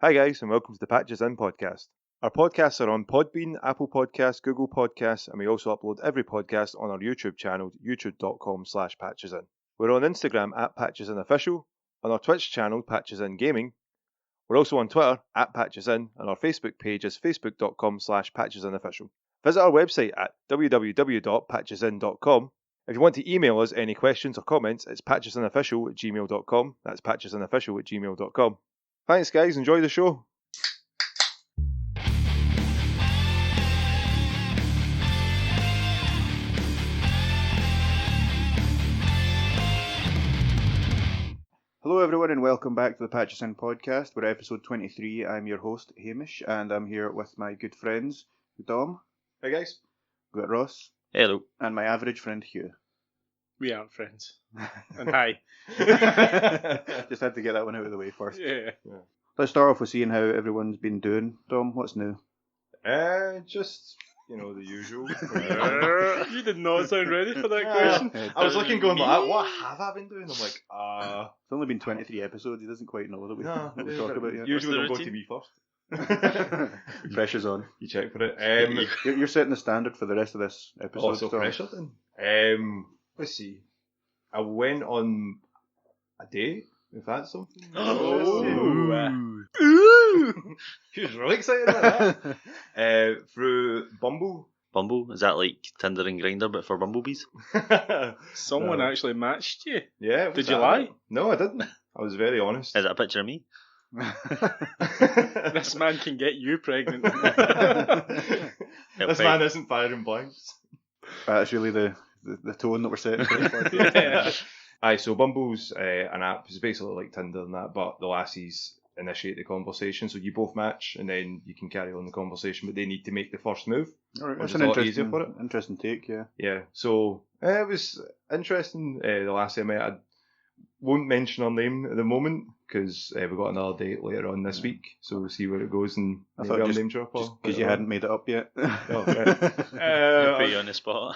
Hi guys, and welcome to the Patches In podcast. Our podcasts are on Podbean, Apple Podcasts, Google Podcasts, and we also upload every podcast on our YouTube channel, youtube.com/patchesin. We're on Instagram @patchesinofficial, on our Twitch channel, Patches In Gaming. We're also on Twitter @patchesin, and our Facebook page is facebook.com/patchesinofficial. Visit our website at www.patchesin.com. If you want to email us any questions or comments, it's patchesinofficial@gmail.com. That's patchesinofficial@gmail.com. Thanks, guys. Enjoy the show. Hello, everyone, and welcome back to the Patches In podcast. We're at episode 23. I'm your host, Hamish, and I'm here with my good friends, Dom. Hey, guys. We've got Ross. Hello. And my average friend, Hugh. We aren't friends. And hi. Just had to get that one out of the way first. Yeah. Let's start off with seeing how everyone's been doing. Dom, what's new? Just, the usual. You did not sound ready for that question. I was looking going like, what have I been doing? I'm like, It's only been 23 episodes. He doesn't quite know that we talk about yet. Usually don't go to me first. Pressure's on. You check for it. You're setting the standard for the rest of this episode. Also pressure then. Let's see. I went on a date, if that's something. He was really excited about that. Through Bumble. Bumble? Is that like Tinder and Grindr but for bumblebees? Someone actually matched you. Yeah. Did you lie? No, I didn't. I was very honest. Is that a picture of me? This man can get you pregnant. This man isn't firing blanks. That's really the tone that we're setting for this podcast. Yeah. Aye, so Bumble's an app. It's basically like Tinder and that, but the lassies initiate the conversation, so you both match, and then you can carry on the conversation, but they need to make the first move. All right, which that's is an a lot easier for it. interesting take, yeah. Yeah, so it was interesting. The lassie I met, I won't mention her name at the moment, because we've got another date later on this week, so we'll see where it goes, and I maybe thought I'll just name drop her. because you hadn't made it up yet. Oh, right. Put you on the spot.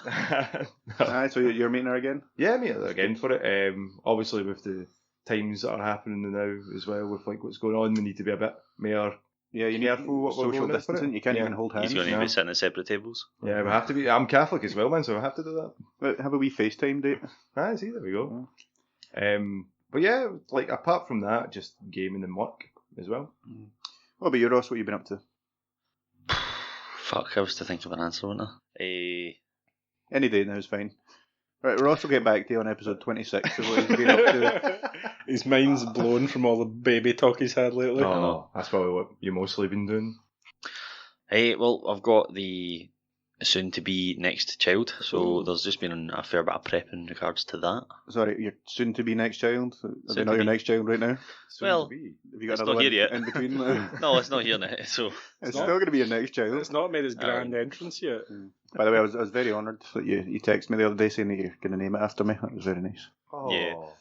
Aye, so you're meeting her again? Yeah, meet her again for it. Obviously, with the times that are happening now as well, with like what's going on, we need to be a bit more. Yeah, you need Careful what we're social going in for distancing. it. You can't Yeah. even hold hands. He's going to no. be sitting at separate tables. Yeah, we have to be. I'm Catholic as well, man, so I have to do that. Have a wee FaceTime date. Ah, see, there we go. But yeah, like apart from that, just gaming and work as well. What about you, Ross? What have you been up to? Fuck, I was to think of an answer, wasn't I? Any day now is fine. Right, Ross will get back to you on episode 26 of what he's been up to. His mind's blown from all the baby talk he's had lately. Oh, that's probably what you mostly been doing. Well, I've got the soon-to-be next child, so there's just been a fair bit of prep in regards to that. Sorry, your soon-to-be next child? Are they Soon not to your be. next child right now? Well, Have you got it's another not one here yet. in between? No, it's not here now, so... It's not. still going to be your next child. It's not made his grand entrance yet. By the way, I was very honoured that you texted me the other day saying that you're going to name it after me. That was very nice. Oh.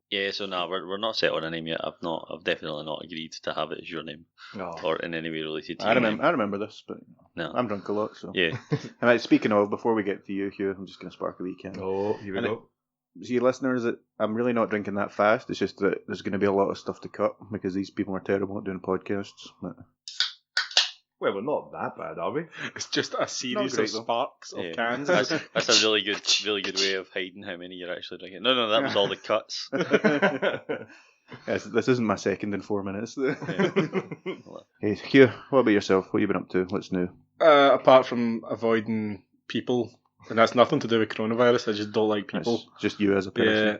Yeah, so no, we're not set on a name yet. I've definitely not agreed to have it as your name, Oh. or in any way related to I your name. remember this, but No. I'm drunk a lot, so. Yeah. And speaking of, before we get to you, Hugh, I'm just going to spark a weekend. Oh, here we And go. See, listeners, I'm really not drinking that fast. It's just that there's going to be a lot of stuff to cut because these people are terrible at doing podcasts. But Well, we're not that bad, are we? It's just a series great, of though. sparks of Yeah. cans. That's a really good way of hiding how many you're actually drinking. No, that was all the cuts. yes, this isn't my second in 4 minutes. Hey, Hugh, what about yourself? What have you been up to? What's new? Apart from avoiding people, and that's nothing to do with coronavirus, I just don't like people. It's just you as a person.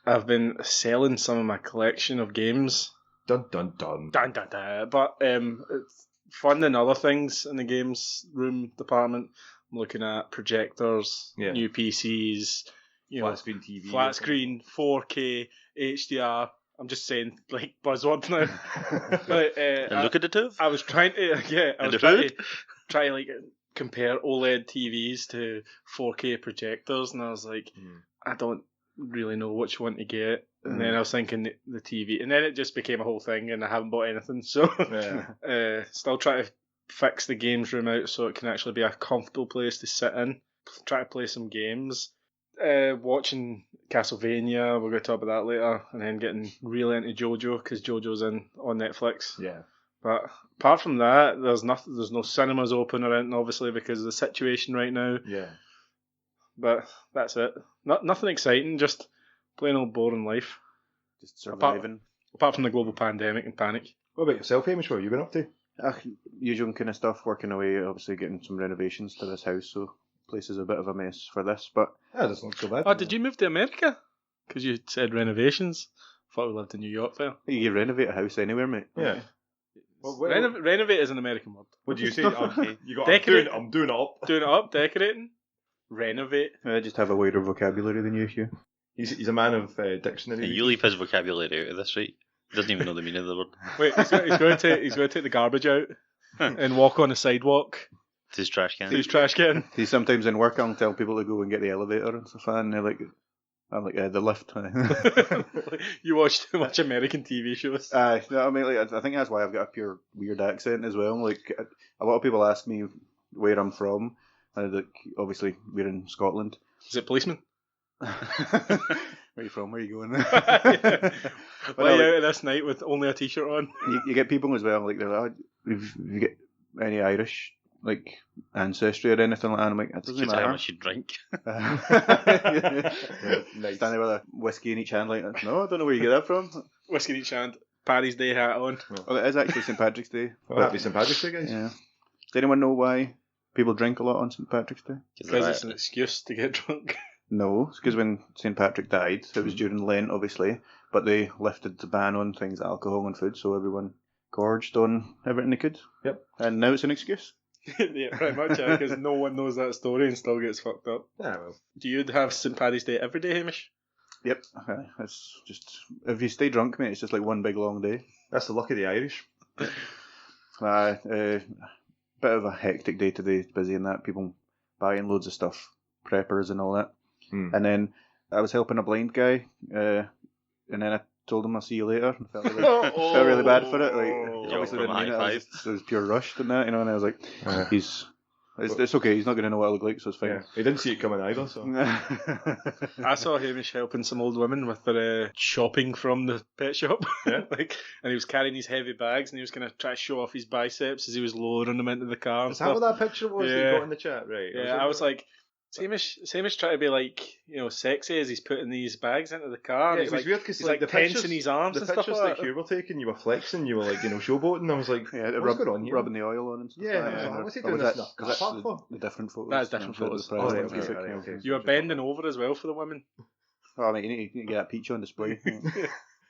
I've been selling some of my collection of games. Dun dun dun. Dun, dun, dun. But it's funding other things in the games room department. I'm looking at projectors, Yeah. new PCs, Flat screen TV. flat screen, 4K, HDR. I'm just saying like buzzwords now. But, And look at the two. I was trying to And the trying food? to try like compare OLED TVs to 4K projectors, and I was like, I don't really know which one to get. And then I was thinking the TV, and then it just became a whole thing, and I haven't bought anything. So still trying to fix the games room out so it can actually be a comfortable place to sit in, try to play some games. watching Castlevania. We're going to talk about that later, and then getting really into JoJo because JoJo's on Netflix. Yeah. But apart from that, there's nothing. There's no cinemas open or anything, obviously, because of the situation right now. Yeah. But that's it. Nothing exciting. Just plain old boring life. Just surviving. Apart from the global pandemic and panic. What about yourself, Hamish? What have you been up to? Usual kind of stuff, working away, obviously getting some renovations to this house, so place is a bit of a mess for this, but... Yeah, that's not so bad. Oh, did you move to America? Because you said renovations. Thought we lived in New York there. You renovate a house anywhere, mate. Yeah. Renovate is an American word. What do you say? You got. Decorate. I'm doing it up. Doing it up, decorating. Renovate. I just have a wider vocabulary than you, Hugh. He's a man of dictionary. Hey, you leave his vocabulary out of this, right? He doesn't even know the meaning of the word. Wait, he's going to take the garbage out and walk on the sidewalk. To his trash can. To his trash can. See, sometimes in work I'll tell people to go and get the elevator and stuff, and they're like, I'm like, the lift. You watch too much American TV shows. No, I mean, like, I think that's why I've got a pure weird accent as well. Like, a lot of people ask me where I'm from, and like, obviously we're in Scotland. Is it policeman? Where are you from? Where are you going? Yeah. Why are you out this night with only a t-shirt on? You get people as well, like, they're like, if you get any Irish like ancestry or anything like that, I'm like, it doesn't How matter. much you drink. Standing with a whiskey in each hand, like, no, I don't know where you get that from. Whiskey in each hand, Paddy's Day hat on. Well, it is actually St. Patrick's Day. Well, happy St. Patrick's Day, guys. Yeah. Does anyone know why people drink a lot on St. Patrick's Day? Because it's an excuse to get drunk. No, it's because when St. Patrick died, it was during Lent, obviously, but they lifted the ban on things, alcohol and food, so everyone gorged on everything they could. Yep. And now it's an excuse. Yeah, pretty much, because no one knows that story and still gets fucked up. Yeah, well. Do you have St. Paddy's Day every day, Hamish? Yep. It's just, if you stay drunk, mate, it's just like one big long day. That's the luck of the Irish. Bit of a hectic day today, busy in that, people buying loads of stuff, preppers and all that. And then I was helping a blind guy, and then I told him I'll see you later. And felt really bad for it. Like, obviously didn't mean it. It was pure rushed and that, you know. And I was like, it's okay. He's not going to know what I look like, so it's fine. Yeah. He didn't see it coming either. So I saw Hamish helping some old women with their shopping from the pet shop. Yeah. And he was carrying these heavy bags, and he was going to try to show off his biceps as he was lowering them into the car. And is that what that picture was that you got in the chat? Right. Yeah, I was like, Hamish trying to be like, sexy as he's putting these bags into the car. Yeah, and it was weird because like the tensing his arms the and stuff pictures like that you were taking, you were flexing, you were like, showboating. I was like, what's going on here? Rubbing the oil on and stuff. Yeah, I was like, what's he doing this in a car park for? The different photos. That's different photos. Oh, right, okay. You were bending over as well for the women. Oh, mate, you need to get that peach on display.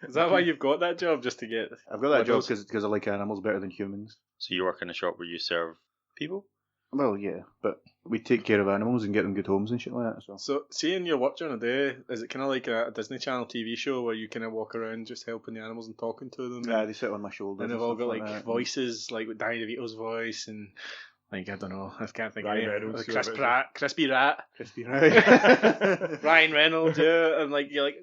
Is that why you've got that job, just to get? I've got that job because I like animals better than humans. So you work in a shop where you serve people? Well, yeah, but we take care of animals and get them good homes and shit like that. So seeing your work during the day, is it kind of like a Disney Channel TV show where you kind of walk around just helping the animals and talking to them? Yeah, they sit on my shoulders. And they've all got like that. voices, like with Danny DeVito's voice and like, I don't know, I can't think Ryan of Reynolds, Crispy Rat. Crispy Rat. Ryan Reynolds, yeah, and like you're like,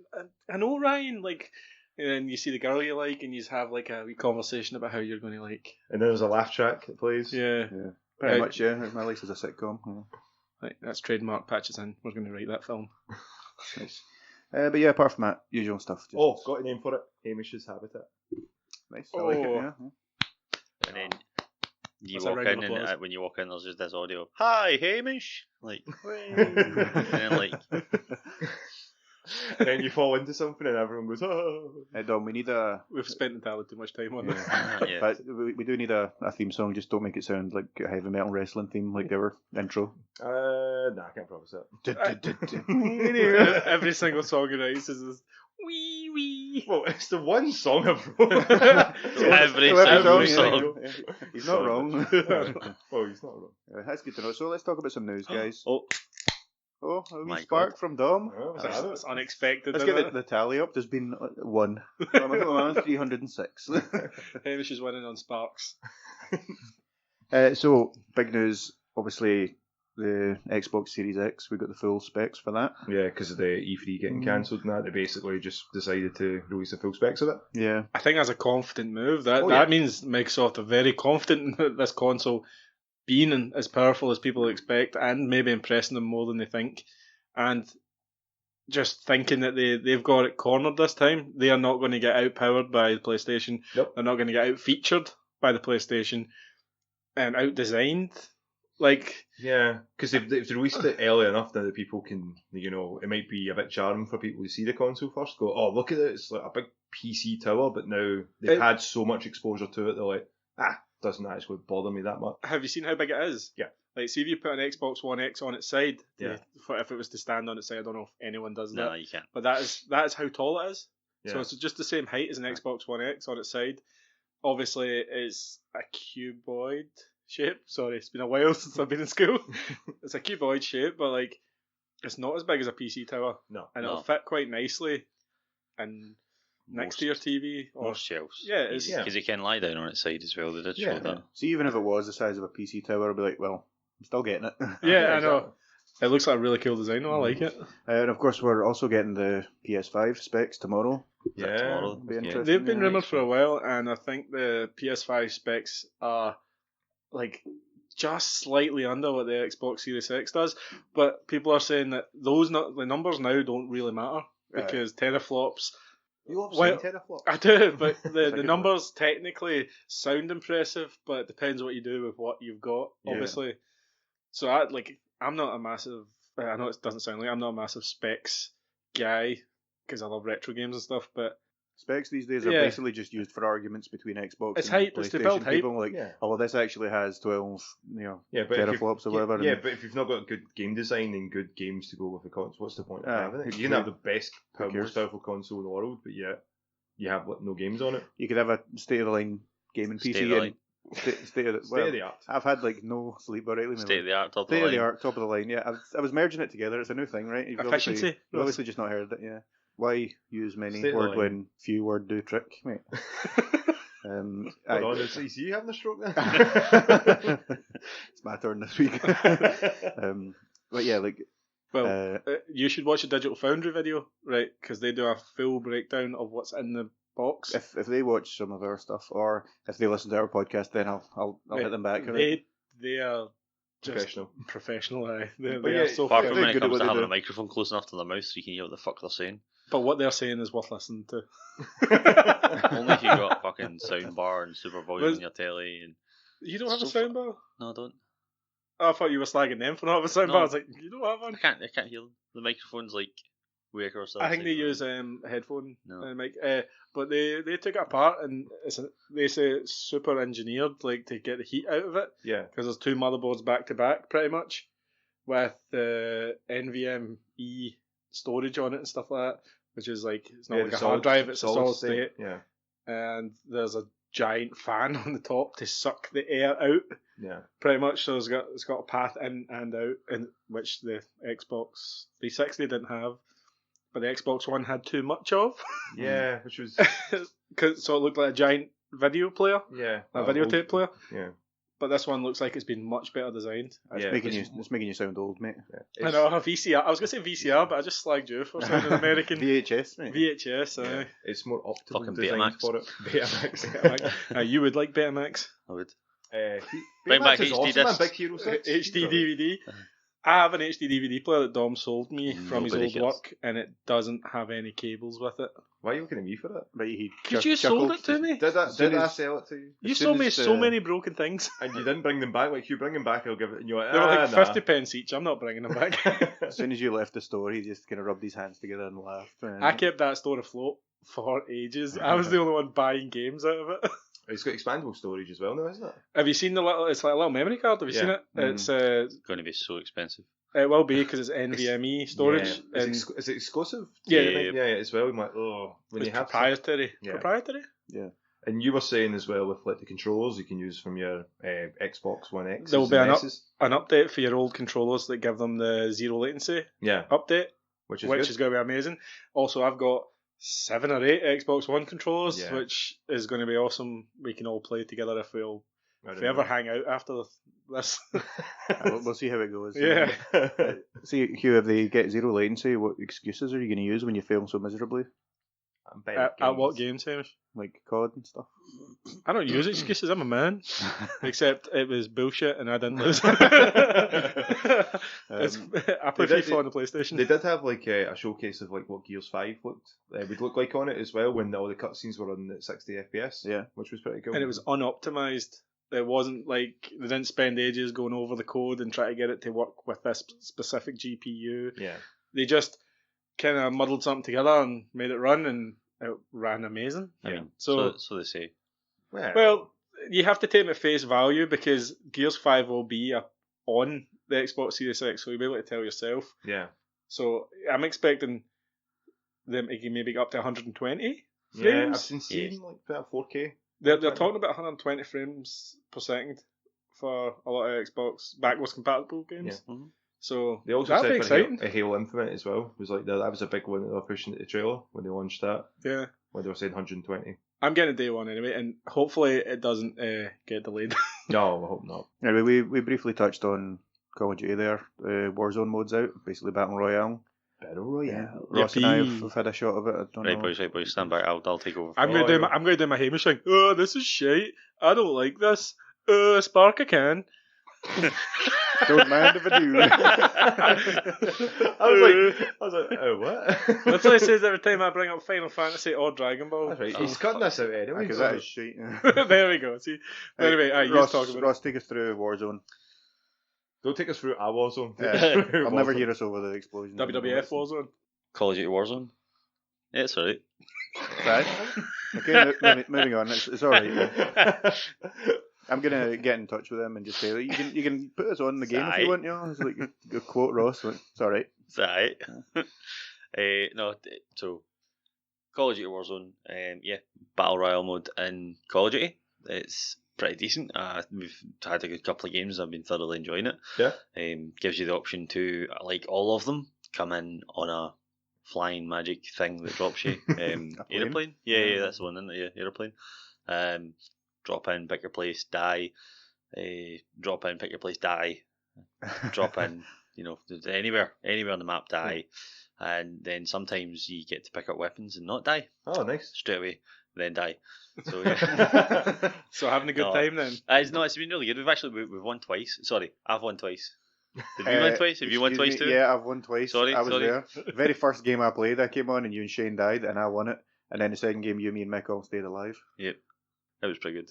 I know Ryan, like. And then you see the girl you like, and you have like a wee conversation about how you're going to like. And then there's a laugh track that plays. Yeah. Pretty much, yeah. My life is a sitcom. Yeah. Right, that's trademark Patches in. We're going to write that film. Nice. But yeah, apart from that, usual stuff. Just... got a name for it. Hamish's Habitat. Nice. I like it, yeah. And then you That's walk in, and when you walk in, there's just this audio. Hi, Hamish. Like, and then like. And then you fall into something and everyone goes, oh. Dom, we need a... We've spent entirely too much time on it. Yeah. But we do need a theme song, just don't make it sound like a heavy metal wrestling theme, like our intro. Nah, I can't promise that. Every single song he writes is this wee wee. Well, it's the one song I've wrote. Every song. Yeah. He's not wrong. Oh, he's not wrong. That's good to know. So let's talk about some news, guys. Oh, a wee my spark God. from Dom. Oh, That's unexpected. Let's get the tally up. There's been 1. I'm on 306. Hamish is winning on Sparks. So, big news. Obviously, the Xbox Series X, we got the full specs for that. Yeah, because of the E3 getting cancelled and that, they basically just decided to release the full specs of it. Yeah. I think that's a confident move. That means Microsoft are very confident in this console being as powerful as people expect and maybe impressing them more than they think. And just thinking that they've got it cornered this time. They are not going to get outpowered by the PlayStation. Nope. They're not going to get out-featured by the PlayStation and out-designed. Like, yeah, because they've released it early enough now that people can, it might be a bit jarring for people to see the console first. Go, oh, look at it, it's like a big PC tower, but now they've had so much exposure to it, they're like, doesn't actually bother me that much. have you seen how big it is? Yeah. Like, see if you put an Xbox One X on its side, Yeah. if it was to stand on its side, I don't know if anyone does that. No, you can't. But that is how tall it is. Yeah. So it's just the same height as an Xbox One X on its side. Obviously, it's a cuboid shape. Sorry, it's been a while since I've been in school. It's a cuboid shape, but like, it's not as big as a PC tower. No. And it'll fit quite nicely and next to your TV. Or Most shelves. Yeah, it's, Because it can lie down on its side as well. They did show that. See, even if it was the size of a PC tower, I'd be like, well, I'm still getting it. yeah, I know. It looks like a really cool design. I like it. And of course, we're also getting the PS5 specs tomorrow. Yeah. Tomorrow. Be interesting. They've been rumoured for a while, and I think the PS5 specs are like just slightly under what the Xbox Series X does. But people are saying that the numbers now don't really matter because teraflops. You love saying teraflops. I do, but the numbers technically sound impressive, but it depends what you do with what you've got, obviously. So I'm not a massive. I know it doesn't sound like I'm not a massive specs guy because I love retro games and stuff, but specs these days are basically just used for arguments between Xbox and hype. PlayStation. It's to build hype. People like, oh, this actually has 12, teraflops or whatever. Yeah, but if you've not got good game design and good games to go with the console, what's the point of having it? You can have the best, most powerful console in the world, but yet you have no games on it. You could have a state of the line gaming PC and state of the art. I've had no sleep or anything. State of the art, top of the line. Yeah, I was merging it together. It's a new thing, right? You've Efficiency. obviously just not heard it. Yeah. Why use many word when few word do trick, mate? Hold on, is you having a stroke then? It's my turn this week. But yeah, you should watch a Digital Foundry video, right? Because they do a full breakdown of what's in the box. If they watch some of our stuff, or if they listen to our podcast, then I'll hit them back. They are just professional. They are so apart from when it comes to having a microphone close enough to their mouth so you can hear what the fuck they're saying. But what they're saying is worth listening to. Only if you got fucking soundbar and super volume on your telly. And you don't have a soundbar? No, I don't. Oh, I thought you were slagging them for not having a soundbar. I was like, you don't have one? I can't hear them. The microphone's like weaker or something. I think they use headphone mic. But they took it apart and they say it's super engineered, like to get the heat out of it. Yeah. Because there's two motherboards back to back, pretty much, with the NVMe storage on it and stuff like that, which is like it's not like a hard drive, it's a solid state. Yeah. And there's a giant fan on the top to suck the air out. Yeah. Pretty much. So it's got a path in and out, in which the Xbox 360 didn't have. But the Xbox One had too much of. Yeah, which was so it looked like a giant video player. Yeah. A videotape player. Yeah. But this one looks like it's been much better designed. It's making you sound old, mate. Yeah. I know, a VCR. I was going to say VCR, but I just slagged you for sounding American. VHS, mate. VHS, yeah. It's more optimal fucking design Betamax. for it. Betamax. You would like Betamax? I would. Bring back HD awesome, discs. Big Hero 6. HD DVD. I have an HD DVD player that Dom sold me from his old work, and it doesn't have any cables with it. Why are you looking at me for that? But because you sold it to me. Did I sell it to you? You sold me so many broken things. And you didn't bring them back. Like, you bring them back, I'll give it. And you're like, they were like 50 pence each. I'm not bringing them back. As soon as you left the store, he just kind of rubbed his hands together and laughed. I kept that store afloat for ages. I was the only one buying games out of it. It's got expandable storage as well now, isn't it? Have you seen the little? It's like a little memory card. Have you seen it? It's going to be so expensive. It will be because it's NVMe storage. Yeah. Is it exclusive? Yeah, as well. I'm like, when you have proprietary. Yeah. Proprietary? Yeah. And you were saying as well with like the controllers you can use from your Xbox One X. There will be an update for your old controllers that give them the zero latency update, which is going to be amazing. Also, I've got 7 or 8 Xbox One controllers, which is going to be awesome. We can all play together if we ever hang out after this. We'll see how it goes. Yeah. See, Hugh, if they get zero latency, what excuses are you going to use when you fail so miserably? At what games, Hamish? Like COD and stuff. I don't use excuses. I'm a man. Except it was bullshit and I didn't lose. I prefer FIFA on the PlayStation. They did have like a showcase of like what Gears 5 would look like on it as well when all the cutscenes were on at 60 FPS. Yeah, which was pretty cool. And it was unoptimized. It wasn't like they didn't spend ages going over the code and try to get it to work with this specific GPU. Yeah, they just kind of muddled something together and made it run, and it ran amazing. I mean, so they say. Well, you have to take them at face value because Gears 5 will be on the Xbox Series X, so you'll be able to tell yourself. Yeah. So I'm expecting them to maybe go up to 120 frames. Yeah, I've seen like about 4K. They're talking about 120 frames per second for a lot of Xbox backwards compatible games. Yeah. Mm-hmm. So they also that'd be exciting. Halo Infinite as well was like that was a big one that they were pushing at the trailer when they launched that. Yeah. When they were saying 120. I'm getting a day one anyway, and hopefully it doesn't get delayed. No, I hope not. Anyway, we briefly touched on Call of Duty there. Warzone mode's out, basically Battle Royale. Battle Royale. Yeah. Ross and I have had a shot of it. I don't know. Right, boys, stand back. I'll take over. I'm going to do my Hamish thing. Oh, this is shite. I don't like this. Spark a can. Don't mind if I do. I was like, oh, what? That's what he says every time I bring up Final Fantasy or Dragon Ball. That's right. He's cutting this out anyway. Because that is shit. There we go. See. Anyway, Ross, take us through Warzone. Don't take us through our Warzone. I'll never hear us over the explosion. WWF Warzone. Call of Duty Warzone. Yeah, it's alright. Right. Okay, moving on. It's alright. I'm gonna get in touch with them and just say you can put us on the game if you want. You know, it's like a quote Ross. Like, it's alright. It's alright. So Call of Duty Warzone. Yeah, Battle Royale mode in Call of Duty. It's pretty decent. We've had a good couple of games. I've been thoroughly enjoying it. Yeah. Gives you the option to, like all of them, come in on a flying magic thing that drops you. Aeroplane? Yeah, that's the one, isn't it? Yeah, aeroplane. Drop in, pick your place, die. Drop in, pick your place, die. Drop in, anywhere on the map, die. And then sometimes you get to pick up weapons and not die. Oh, nice. Straight away, then die. So yeah. So having a good time then. It's been really good. We've won twice. Sorry, I've won twice. Did you win twice? Have you won twice too? Yeah, I've won twice. I was there. The very first game I played, I came on and you and Shane died, and I won it. And then the second game, me and Mick all stayed alive. Yep, that was pretty good.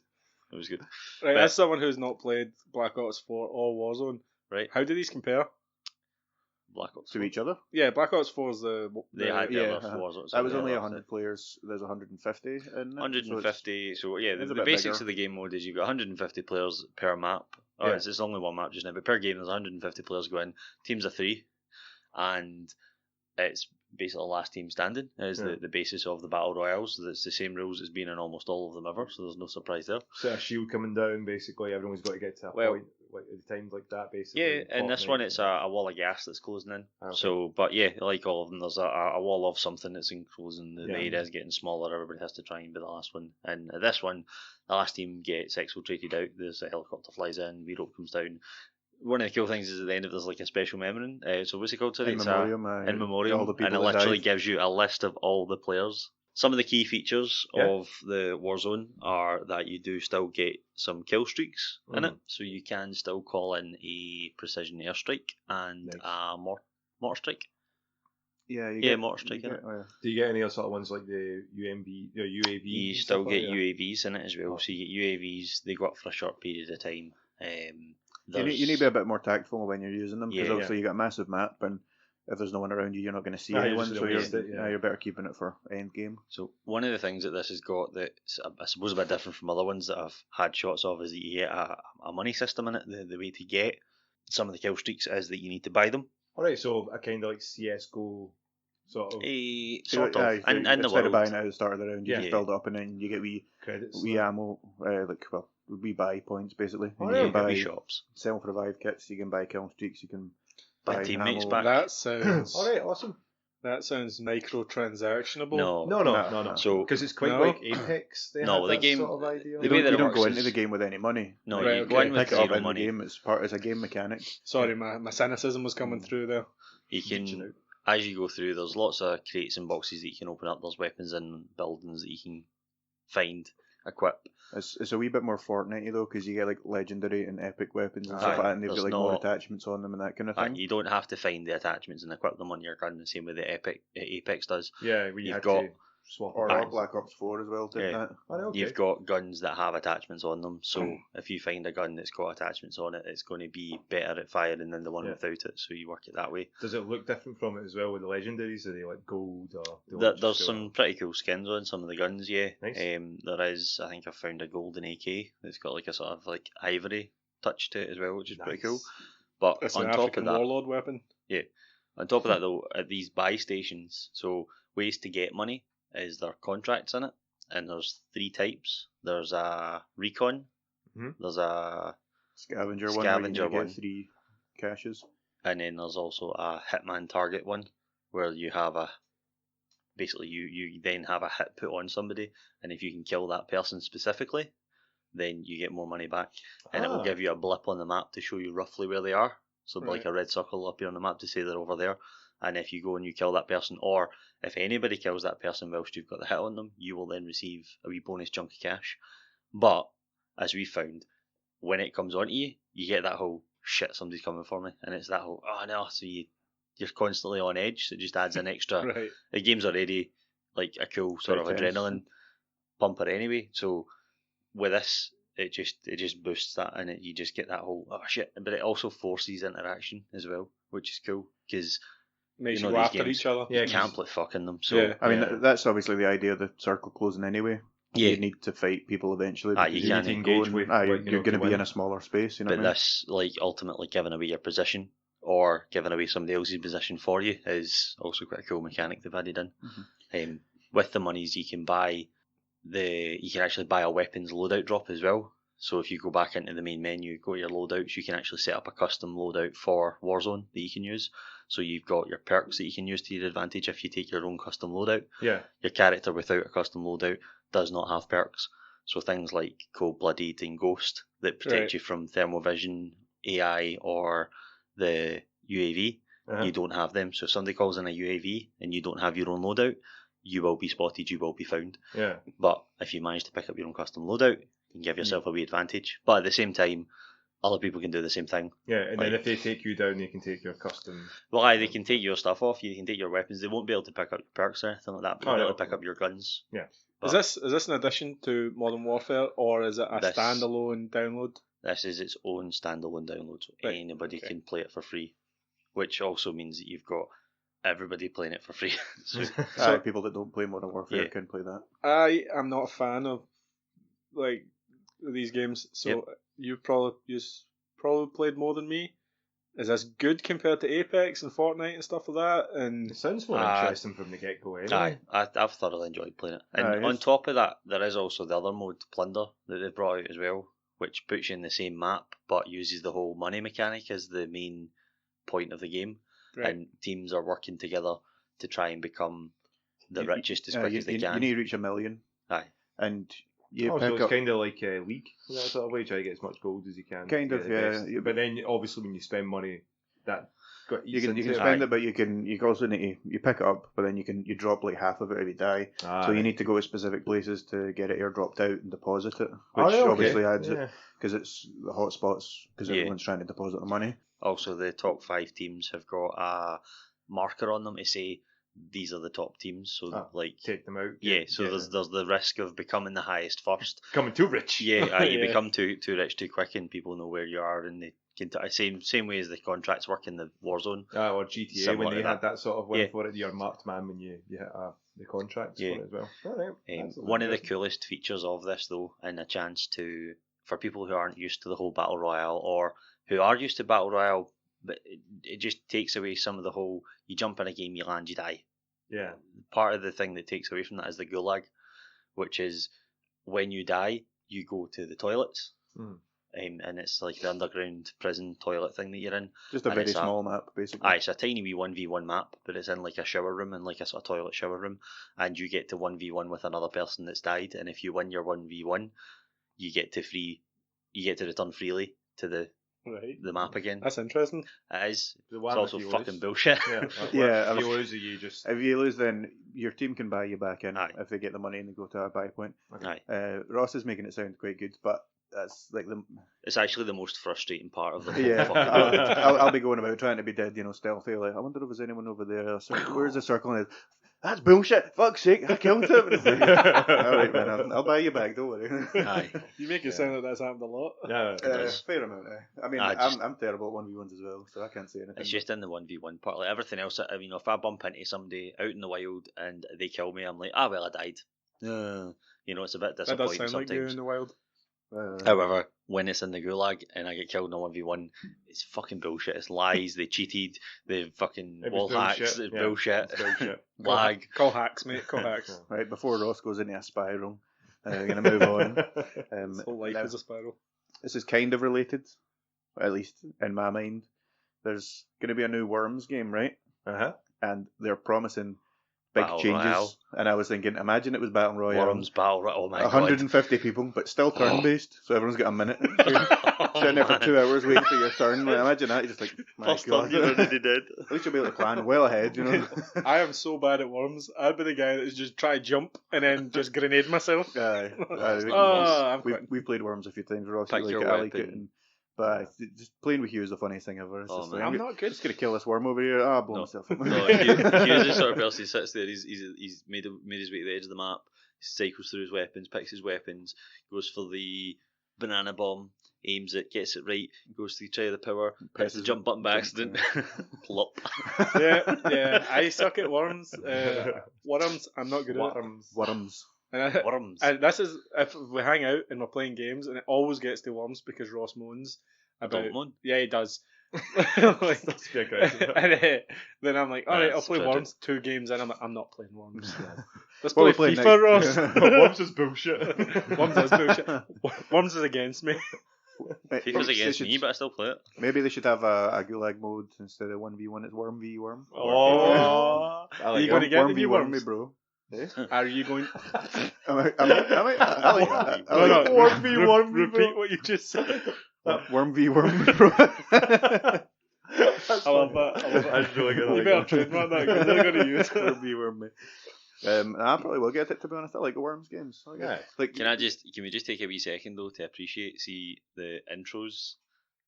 It was good. Right, as someone who's not played Black Ops 4 or Warzone, right? How do these compare? Black Ops to each other? Yeah, Black Ops 4 is the Warzone. That was only 100 players. There's 150 in it. 150. So yeah, the basics of the game mode is you've got 150 players per map. It's only one map just now, but per game there's 150 players go in. Teams of 3, and it's basically last team standing is the basis of the battle royales. So it's the same rules as being in almost all of them ever. So there's no surprise there. So a shield coming down, basically everyone's got to get to a point. Like at times like that, basically. Yeah, in this one it's a wall of gas that's closing in. Okay. So, but yeah, like all of them, there's a wall of something that's enclosing. The area is getting smaller. Everybody has to try and be the last one. And this one, the last team gets exfiltrated out. There's a helicopter flies in, V-rope comes down. One of the cool things is at the end of there's like a special memorandum. So what's it called? Sorry, in memoriam, and it literally gives you a list of all the players. Some of the key features of the Warzone are that you do still get some kill streaks in it, so you can still call in a precision airstrike and a mortar strike. Yeah, mortar strike in it. Do you get any other sort of ones like the UAV? You still get UAVs in it as well. So you get UAVs. They go up for a short period of time. You need to be a bit more tactful when you're using them because obviously you got a massive map and if there's no one around you, you're not going to see anyone. So you're better keeping it for end game. So one of the things that this has got that's I suppose a bit different from other ones that I've had shots of is that you get a money system in it. The way to get some of the kill streaks is that you need to buy them. Alright, so a kind of like CS:GO sort of. Sort of. And the instead world. of buying it at the start of the round, you just build up and then you get credits, wee ammo, we buy points basically. And you can buy shops. Self-revive kits, you can buy kill streaks, you can buy teammates ammo. back. That sounds alright, awesome. That sounds microtransactionable. No. So because it's quite like Apex. The game. Sort of idea. The way that you don't go into the game with any money. No, you go in with zero money. It's a game mechanic. Sorry, my cynicism was coming through there. You can as you go through, there's lots of crates and boxes that you can open up. There's weapons and buildings that you can find, equip. It's a wee bit more Fortnite though, because you get like legendary and epic weapons and stuff like that, and they've got like more attachments on them and that kind of thing. You don't have to find the attachments and equip them on your gun the same way the Apex does. Yeah, you've got swap or Black Ops 4 as well, didn't that? Okay. You've got guns that have attachments on them, so if you find a gun that's got attachments on it, it's going to be better at firing than the one without it, so you work it that way. Does it look different from it as well with the legendaries? Are they like gold or... There's some pretty cool skins on some of the guns, yeah. Nice. There is, I think I found a golden AK that's got like a sort of like ivory touch to it as well, which is pretty cool. But it's on an top African of that, warlord weapon. Yeah. On top of that though, at these buy stations, so ways to get money is there contracts in it, and there's 3 types. There's a recon, there's a scavenger one where you get 3 caches, and then there's also a hitman target one where you have basically you then have a hit put on somebody, and if you can kill that person specifically, then you get more money back, and it will give you a blip on the map to show you roughly where they are. So like a red circle will appear on the map to say they're over there. And if you go and you kill that person, or if anybody kills that person whilst you've got the hit on them, you will then receive a wee bonus chunk of cash. But, as we found, when it comes onto you, you get that whole, shit, somebody's coming for me. And it's that whole, oh no, so you're constantly on edge, so it just adds an extra... Right. The game's already like a cool sort of adrenaline pumper anyway, so with this, it just boosts that, and you just get that whole, oh shit, but it also forces interaction as well, which is cool, because... Makes you go after each other. Yeah, you can't play fucking them. So I mean, that's obviously the idea of the circle closing anyway. Yeah. You need to fight people eventually. You can't engage with. You're going to be in a smaller space. You know but what I mean? this, like, ultimately giving away your position or giving away somebody else's position for you is also quite a cool mechanic they've added in. With the monies, you can actually buy a weapons loadout drop as well. So if you go back into the main menu, go to your loadouts, you can actually set up a custom loadout for Warzone that you can use. So you've got your perks that you can use to your advantage if you take your own custom loadout. Yeah. Your character without a custom loadout does not have perks. So things like Cold-Blooded and Ghost that protect you from thermal vision, AI, or the UAV, you don't have them. So if somebody calls in a UAV and you don't have your own loadout, you will be spotted, you will be found. Yeah. But if you manage to pick up your own custom loadout, you can give yourself a wee advantage. But at the same time, other people can do the same thing. Yeah, and then if they take you down, they can take your custom... Well, they can take your stuff off, you can take your weapons. They won't be able to pick up your perks or anything like that, but they'll be able to pick up your guns. Yeah. But Is this an addition to Modern Warfare, or is it a standalone download? This is its own standalone download, so anybody can play it for free, which also means that you've got everybody playing it for free. So people that don't play Modern Warfare can play that. I am not a fan of like these games, so you've probably played more than me. Is this good compared to Apex and Fortnite and stuff like that? And it sounds more interesting from the get-go anyway. I've thoroughly enjoyed playing it. And on top of that, there is also the other mode, Plunder, that they've brought out as well, which puts you in the same map, but uses the whole money mechanic as the main point of the game. Right. And teams are working together to try and become the richest as quick as they can. You need to reach 1 million. Aye. And so it's kind of like a league, that sort of way, try to get as much gold as you can. Kind of, yeah. But then, obviously, when you spend money, that you can spend it, but you also need to pick it up, but then you drop like half of it if you die. So you need to go to specific places to get it airdropped out and deposit it, which obviously adds it because it's the hot spots because everyone's trying to deposit the money. Also, the top 5 teams have got a marker on them to say these are the top teams, so take them out. There's the risk of becoming the highest first. Becoming too rich. Yeah, you become too rich too quick, and people know where you are, and they can same way as the contracts work in the Warzone. Or GTA when they had that sort of win for it. You're marked man when you hit the contracts for it as well. One of the coolest features of this, though, and a chance for people who aren't used to the whole battle royale or who are used to battle royale, but it just takes away some of the whole, you jump in a game, you land, you die. Yeah. Part of the thing that takes away from that is the gulag, which is when you die, you go to the toilets. And it's like the underground prison toilet thing that you're in. Just a very small map, basically. It's a tiny wee 1v1 map, but it's in like a shower room and like a sort of toilet shower room, and you get to 1v1 with another person that's died, and if you win your 1v1, you get to return freely to the Right. the map again. That's interesting. It is. The It's one also if you fucking lose. bullshit. Yeah, If you lose, you just. If you lose, then your team can buy you back in Aye. if they get the money and they go to a buy point. Aye. Ross is making it sound quite good, but that's like the. It's actually the most frustrating part of the whole Yeah, fucking I'll be going about trying to be dead, stealthy. Like, I wonder if there's anyone over there. Where's the circle? And that's bullshit. Fuck's sake, I killed him. All right, man, I'll buy you back. Don't worry. Aye. You make it sound like that's happened a lot. Yeah. Fair amount. I mean, I'm terrible at 1v1s as well, so I can't say anything. It's just in the 1v1 part. Like everything else, if I bump into somebody out in the wild and they kill me, I'm like, well, I died. It's a bit That disappointing does sound like you sometimes. in the wild. However, when it's in the gulag and I get killed in a 1v1, it's fucking bullshit. It's lies. They cheated. They fucking It wall was hacks. bullshit. It's bullshit. It's bullshit. Lag. Call hacks, mate. Call hacks. Right, before Ross goes into a spiral, we're going to move on. His whole life now, is a spiral. this is kind of related, at least in my mind. There's going to be a new Worms game, right? And they're promising big Battle changes. Royale. And I was thinking, imagine it was Battle Royale. Worms Battle Royale. Oh my 150 people, but still turn-based, so everyone's got a minute. Sitting there for 2 hours waiting for your turn. Like, imagine that, you're just like, my First God. time you're already dead. At least you'll be able to plan well ahead, I am so bad at worms. I'd be the guy that's just try to jump and then just grenade myself. Aye. I'm quitting. We've played Worms a few times, Ross. Pick You your like it, I like weapon. it. But just playing with Hugh is the funniest thing ever. It's Oh, just man. like, I'm not good. Just going to kill this worm over here. Blow No. myself. No, he's the sort of person who sits there. He's made his way to the edge of the map. He cycles through his weapons, picks his weapons, goes for the banana bomb, aims it, gets it right, goes to try the power, presses the jump button by accident, plop. Yeah. I suck at worms. Worms, I'm not good at. Worms. Worms. And this is if we hang out and we're playing games, and it always gets to worms because Ross moans about. Don't moan. Yeah, he does. That's be aggressive. And then I'm like, all right, I'll That's play tragic. worms 2 games, and I'm not playing worms. Let's What play we playing FIFA, next? Ross. Worms is bullshit. Worms is bullshit. Worms is against me. FIFA's against me, but I still play it. Maybe they should have a gulag mode instead of 1v1. It's Worm v Worm. Oh, I Are like you going to get Worm the v new Worm me, worms? bro. Are you going? I like that. I like that. Worm v Worm me, bro. Repeat what you just said. Worm v Worm me, bro. I love that. That's really good. I You like better that. trademark that because they're going to use it. Worm v Worm me. I probably will get it, to be honest. I like the Worms games. I like it. Yeah. Like, Can we just take a wee second though to appreciate the intros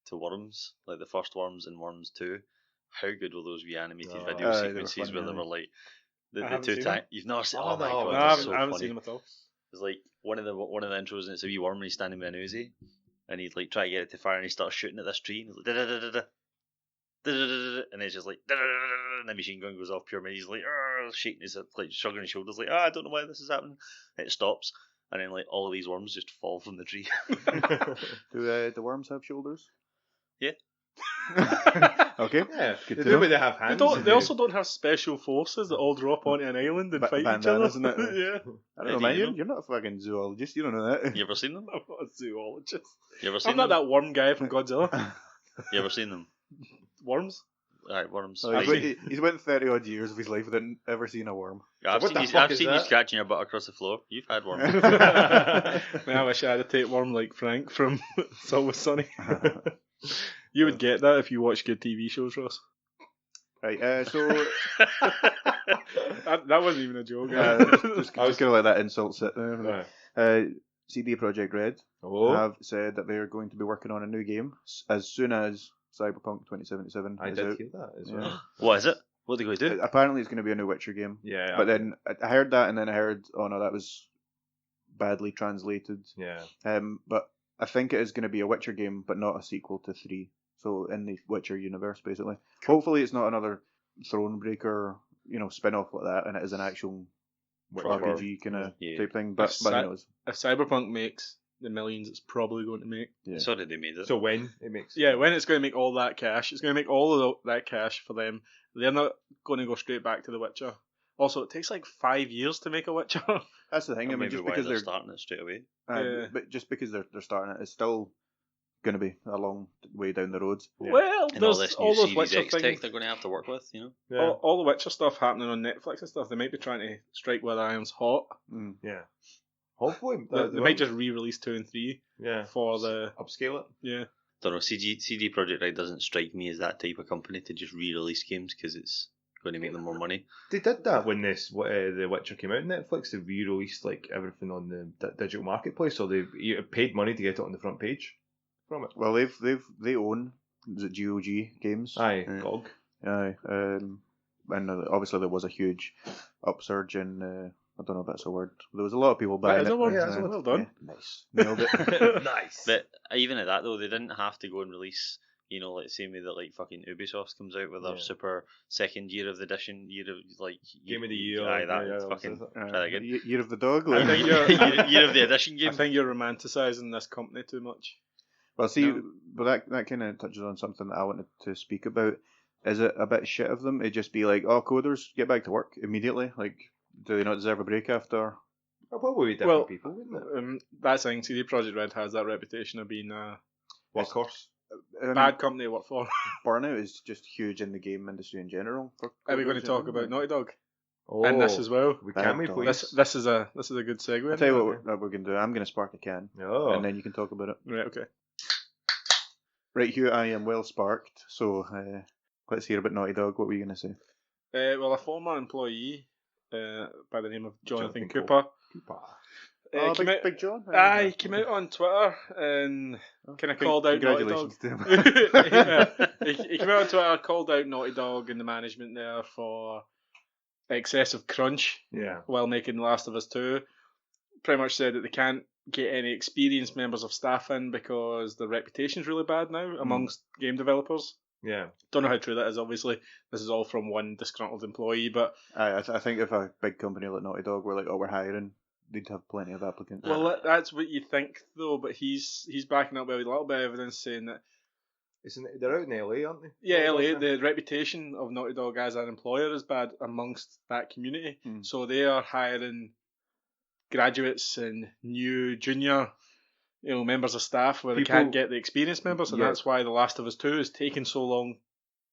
to Worms, like the first Worms and Worms 2? How good were those wee animated Oh, video aye, they were sequences fun, where they yeah. were like I the haven't 2 seen times? them. You've never seen? Oh, Oh my no. god, No, that's so I haven't funny. seen them at all. It's like one of the intros, and it's a wee worm, and he's standing with an Uzi, and he's like trying to get it to fire, and he starts shooting at this tree, and he's like da-da-da-da-da, da-da-da-da-da, and it's just like da-da-da-da-da, and the machine gun goes off pure, and he's like shaking his like shrugging his shoulders, like I don't know why this is happening. And it stops, and then like all of these worms just fall from the tree. do the worms have shoulders? Yeah. Okay. Yeah, Good they to do, know. but they have hands. They also don't have special forces that all drop onto an island and fight each other. Bandanas, isn't it? Yeah. I don't know, man. You're not a fucking zoologist. You don't know that. You ever seen them? I'm not a zoologist. You ever seen I'm not them? that worm guy from Godzilla. You ever seen them? Worms? Alright, worms. Oh, he's went 30 odd years of his life without ever seen a worm. I've what seen, the you, fuck I've is seen you that? scratching your butt across the floor. You've had worms. Man, I wish I had a tapeworm like Frank from It's Always Sunny. You would get that if you watch good TV shows, Ross. Right, so That wasn't even a joke. just going to let that insult sit there. Right. CD Projekt Red Oh, have said that they are going to be working on a new game as soon as Cyberpunk 2077 I is did out. hear that as Yeah. well. What is it? What are they going to do? Apparently, it's going to be a new Witcher game. Yeah, But then I heard that, and then I heard, oh no, that was badly translated. yeah. But I think it is going to be a Witcher game, but not a sequel to 3. So in the Witcher universe, basically. Hopefully, it's not another Thronebreaker, spin-off like that, and it is an actual Proper- RPG kind of Yeah. type thing. But who knows? If Cyberpunk makes the millions it's probably going to make. Yeah. Sorry they made it. So when it makes Yeah, when it's going to make all that cash, it's going to make all of that cash for them. They're not going to go straight back to The Witcher. Also, it takes like 5 years to make a Witcher. That's the thing. Or I mean, maybe just why because they're they're starting it straight away. Yeah. but just because they're starting it, it's still going to be a long way down the road. Yeah. Well, And all there's this all new those Series Witcher X tech things. they're going to have to work with, you know? Yeah. All the Witcher stuff happening on Netflix and stuff, they might be trying to strike where the iron's hot. Mm. Yeah. Hopefully. They might just re-release 2 and 3 yeah. for the... Upscale it. Yeah. don't know. CD Projekt Red doesn't strike me as that type of company to just re-release games because it's going to make them more money. They did that when the Witcher came out on Netflix. They re-released like everything on the digital marketplace, so they paid money to get it on the front page from it. Well, they own, is it GOG Games? Aye, GOG. Aye, and obviously there was a huge upsurge in. I don't know if that's a word. There was a lot of people buying it. Well done. Yeah, nice, nailed it. Nice. But even at that though, they didn't have to go and release. You know, like same way that like fucking Ubisoft comes out with their super second year of the edition, year of like Game of the Year. Aye, that fucking try that again. Year of the dog. I think year of the edition game. I think you're romanticising this company too much. Well, see, but that kind of touches on something that I wanted to speak about. Is it a bit shit of them to just be like, oh, coders, get back to work immediately? Like, do they not deserve a break after? Well, probably different people, wouldn't it? That's the thing. CD Projekt Red has that reputation of being a Workhorse. bad company to work for. Burnout is just huge in the game industry in general. Are we going to talk about Naughty Dog? Oh, And this as well. We can, we please. This is a good segue. I'll tell you what we're going to do. I'm going to spark a can, and then you can talk about it. Right, okay. Right, Hugh, I am well sparked, so let's hear about Naughty Dog. What were you going to say? Well, a former employee by the name of Jonathan Cooper. Big John? He came out on Twitter and kind of called out Naughty Dog. To him. He came out on Twitter, called out Naughty Dog and the management there for excessive crunch while making The Last of Us 2. Pretty much said that they can't get any experienced members of staff in because the reputation's really bad now amongst game developers. Yeah. Don't know how true that is, obviously. This is all from one disgruntled employee, but... I think if a big company like Naughty Dog were like, oh, we're hiring, they'd have plenty of applicants. Well, that's what you think, though, but he's backing up with a little bit of evidence saying that... They're out in LA, aren't they? Yeah, LA. The reputation of Naughty Dog as an employer is bad amongst that community. So they are hiring graduates and new junior members of staff where they can't get the experienced members, and that's why The Last of Us 2 is taking so long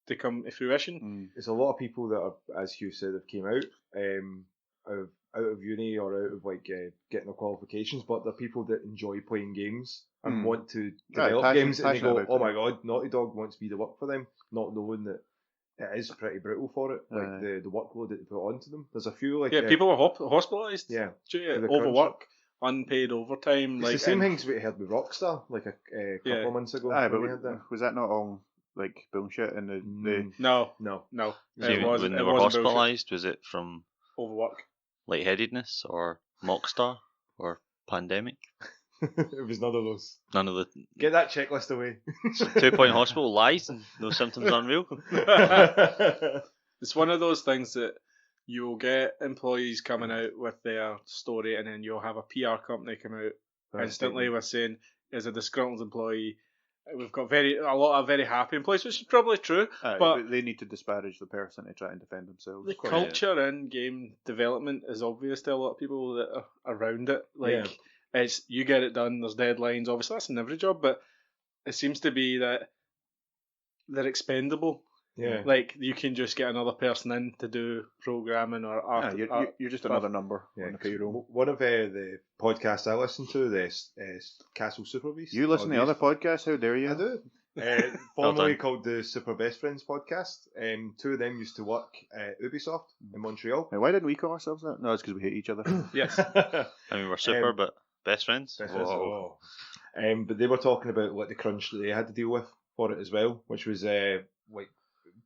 to come to fruition. There's a lot of people that are, as Hugh said, have came out out of uni or out of like getting their qualifications, but they're people that enjoy playing games and want to develop games, and they go, oh my god, Naughty Dog wants me to work for them, not knowing that it is pretty brutal for it, like the workload that they put onto them. There's a few like people are hospitalised due to overwork, unpaid overtime. It's like the same things we had with Rockstar like a couple of months ago. But was that not all like bullshit? And No. When they were hospitalised, was it from overwork, lightheadedness, or Mockstar, or pandemic? It was none of those. None of the. Get that checklist away. 2 Point Hospital lies and no symptoms unreal. It's one of those things that you'll get employees coming out with their story, and then you'll have a PR company come out instantly with saying, as a disgruntled employee, we've got a lot of very happy employees, which is probably true, but they need to disparage the person to try and defend themselves. The culture in game development is obvious to a lot of people that are around it. It's you get it done, there's deadlines, obviously that's in every job, but it seems to be that they're expendable. Yeah. Like you can just get another person in to do programming or art. You're just another number on the payroll. One of the podcasts I listen to, the Castle Super Beast. You listen to other podcasts? How dare you? I do. Formerly called the Super Best Friends podcast. Two of them used to work at Ubisoft in Montreal. Now, why didn't we call ourselves that? No, it's because we hate each other. Yes. I mean, we're super, but best friends. But they were talking about like the crunch that they had to deal with for it as well, which was like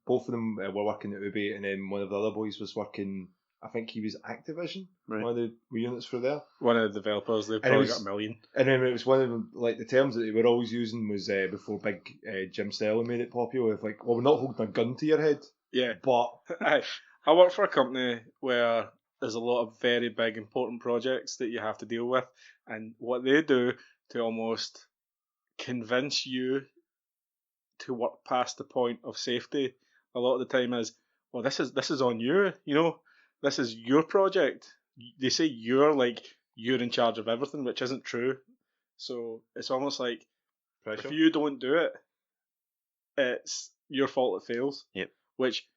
both of them were working at Ubi, and then one of the other boys was working. I think he was Activision, one of the units for there. One of the developers, they've probably got $1 million. And then it was one of them, like the terms that they were always using was before big Jim Sterling made it popular, of like, well, we're not holding a gun to your head. Yeah. But I work for a company where there's a lot of very big important projects that you have to deal with, and what they do to almost convince you to work past the point of safety a lot of the time is, well, this is on you, this is your project. They say you're in charge of everything, which isn't true. So it's almost like pressure. If you don't do it, it's your fault it fails. Yep. Which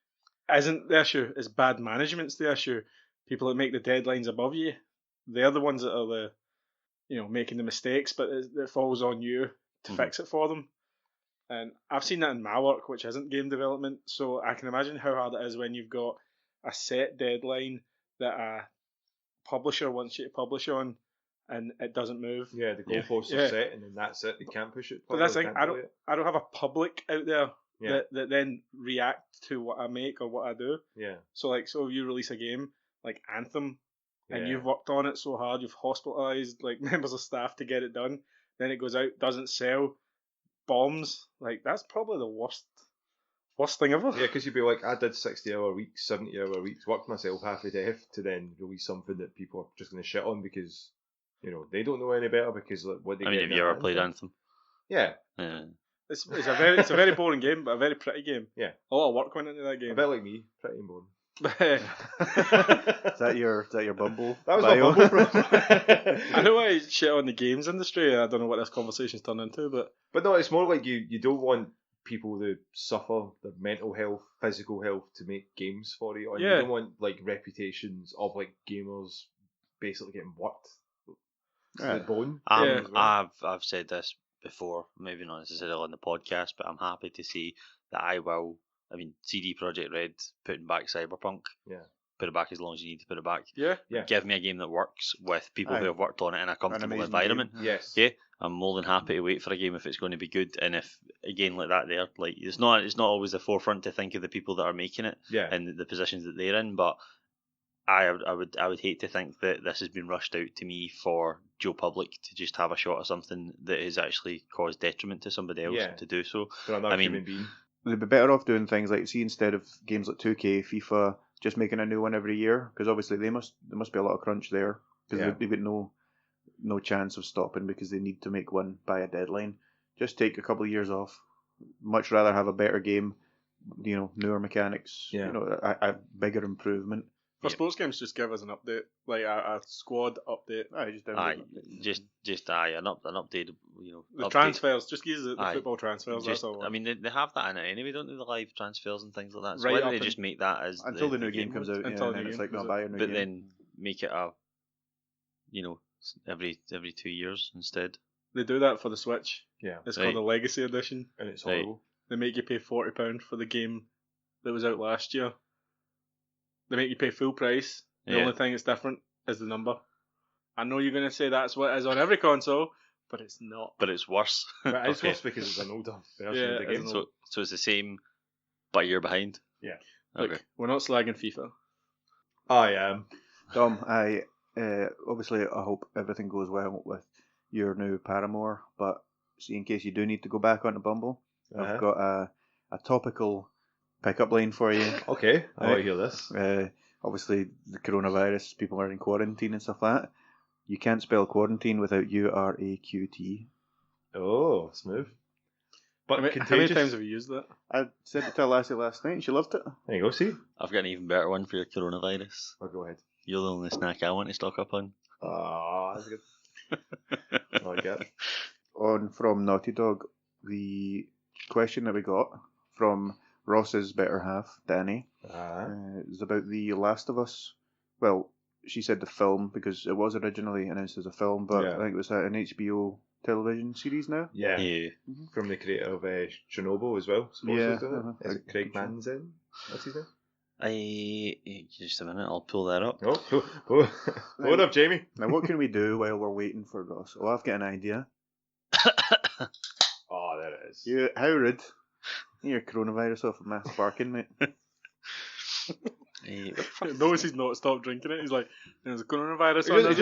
isn't the issue, it's bad management's the issue. People that make the deadlines above you, they're the ones that are making the mistakes, but it falls on you to fix it for them. And I've seen that in my work, which isn't game development, so I can imagine how hard it is when you've got a set deadline that a publisher wants you to publish on, and it doesn't move. Yeah, the goalposts are set, and then that's it. They can't push it. But that's the thing. I don't have a public out there that then react to what I make or what I do. Yeah. So if you release a game like Anthem, and you've worked on it so hard, you've hospitalized like members of staff to get it done, then it goes out, doesn't sell, bombs. Like, that's probably the worst thing ever. Yeah, because you'd be like, I did 60-hour weeks, 70-hour weeks, worked myself half to death to then release something that people are just going to shit on because, they don't know any better because what they have you ever played Anthem? Yeah. It's a very boring game, but a very pretty game. Yeah. A lot of work went into that game. A bit like me, pretty and boring. Is that your Bumble? That was bio? my Bumble, bro. I know I shit on the games industry. I don't know what this conversation's turned into, but no, it's more like you don't want people to suffer their mental health, physical health to make games for you. And you don't want like reputations of like gamers basically getting worked to the bone. I've said this before, maybe not necessarily on the podcast, but I'm happy to see that CD Projekt Red putting back Cyberpunk. Yeah. Put it back as long as you need to put it back. Yeah. Give me a game that works with people who have worked on it in a comfortable environment. Game. Yes. Yeah. I'm more than happy to wait for a game if it's going to be good, and if again like that, it's not always the forefront to think of the people that are making it and the positions that they're in, but I would hate to think that this has been rushed out to me for Joe Public to just have a shot of something that has actually caused detriment to somebody else to do so. For another human being. They'd be better off doing things like, see, instead of games like 2K, FIFA, just making a new one every year, because obviously there must be a lot of crunch there, because they've got no chance of stopping because they need to make one by a deadline. Just take a couple of years off. Much rather have a better game, newer mechanics, a bigger improvement. For sports games, just give us an update, like a squad update. An update. The transfers, just use the football transfers. That's all. I mean, they have that in it anyway, don't they? The live transfers and things like that. So why don't they just make that as until the new game comes out? Until it's like not buy a new game. But then make it every 2 years instead. They do that for the Switch. Yeah, it's called the Legacy Edition, and it's horrible. They make you pay £40 for the game that was out last year. They make you pay full price. The only thing that's different is the number. I know you're going to say that's what it is on every console, but it's not. But it's worse. But it's worse because it's an older version of the game. So it's the same, but you're behind. Yeah. Okay. Look, we're not slagging FIFA. I am. Dom, obviously I hope everything goes well with your new paramour, but see, in case you do need to go back onto Bumble, I've got a topical pickup line for you. Okay, I want to hear this. Obviously, the coronavirus, people are in quarantine and stuff like that. You can't spell quarantine without URAQT. Oh, smooth. But how many times have you used that? I said it to Lassie last night and she loved it. There you go, see? I've got an even better one for your coronavirus. Oh, go ahead. You're the only snack I want to stock up on. Oh, that's good. I like it. On from Naughty Dog, the question that we got from Ross's better half, Danny, is about The Last of Us. Well, she said the film because it was originally announced as a film, but I think it was an HBO television series now. Yeah. Mm-hmm. From the creator of Chernobyl as well. Is it Craig Mazin? What's his name? Just a minute, I'll pull that up. Hold up, Jamie. Now, what can we do while we're waiting for Ross? Oh, I've got an idea. Oh, there it is. How rude. Your coronavirus off of mass barking, mate. Knows he's not stopped drinking it. He's like, there's a coronavirus on it.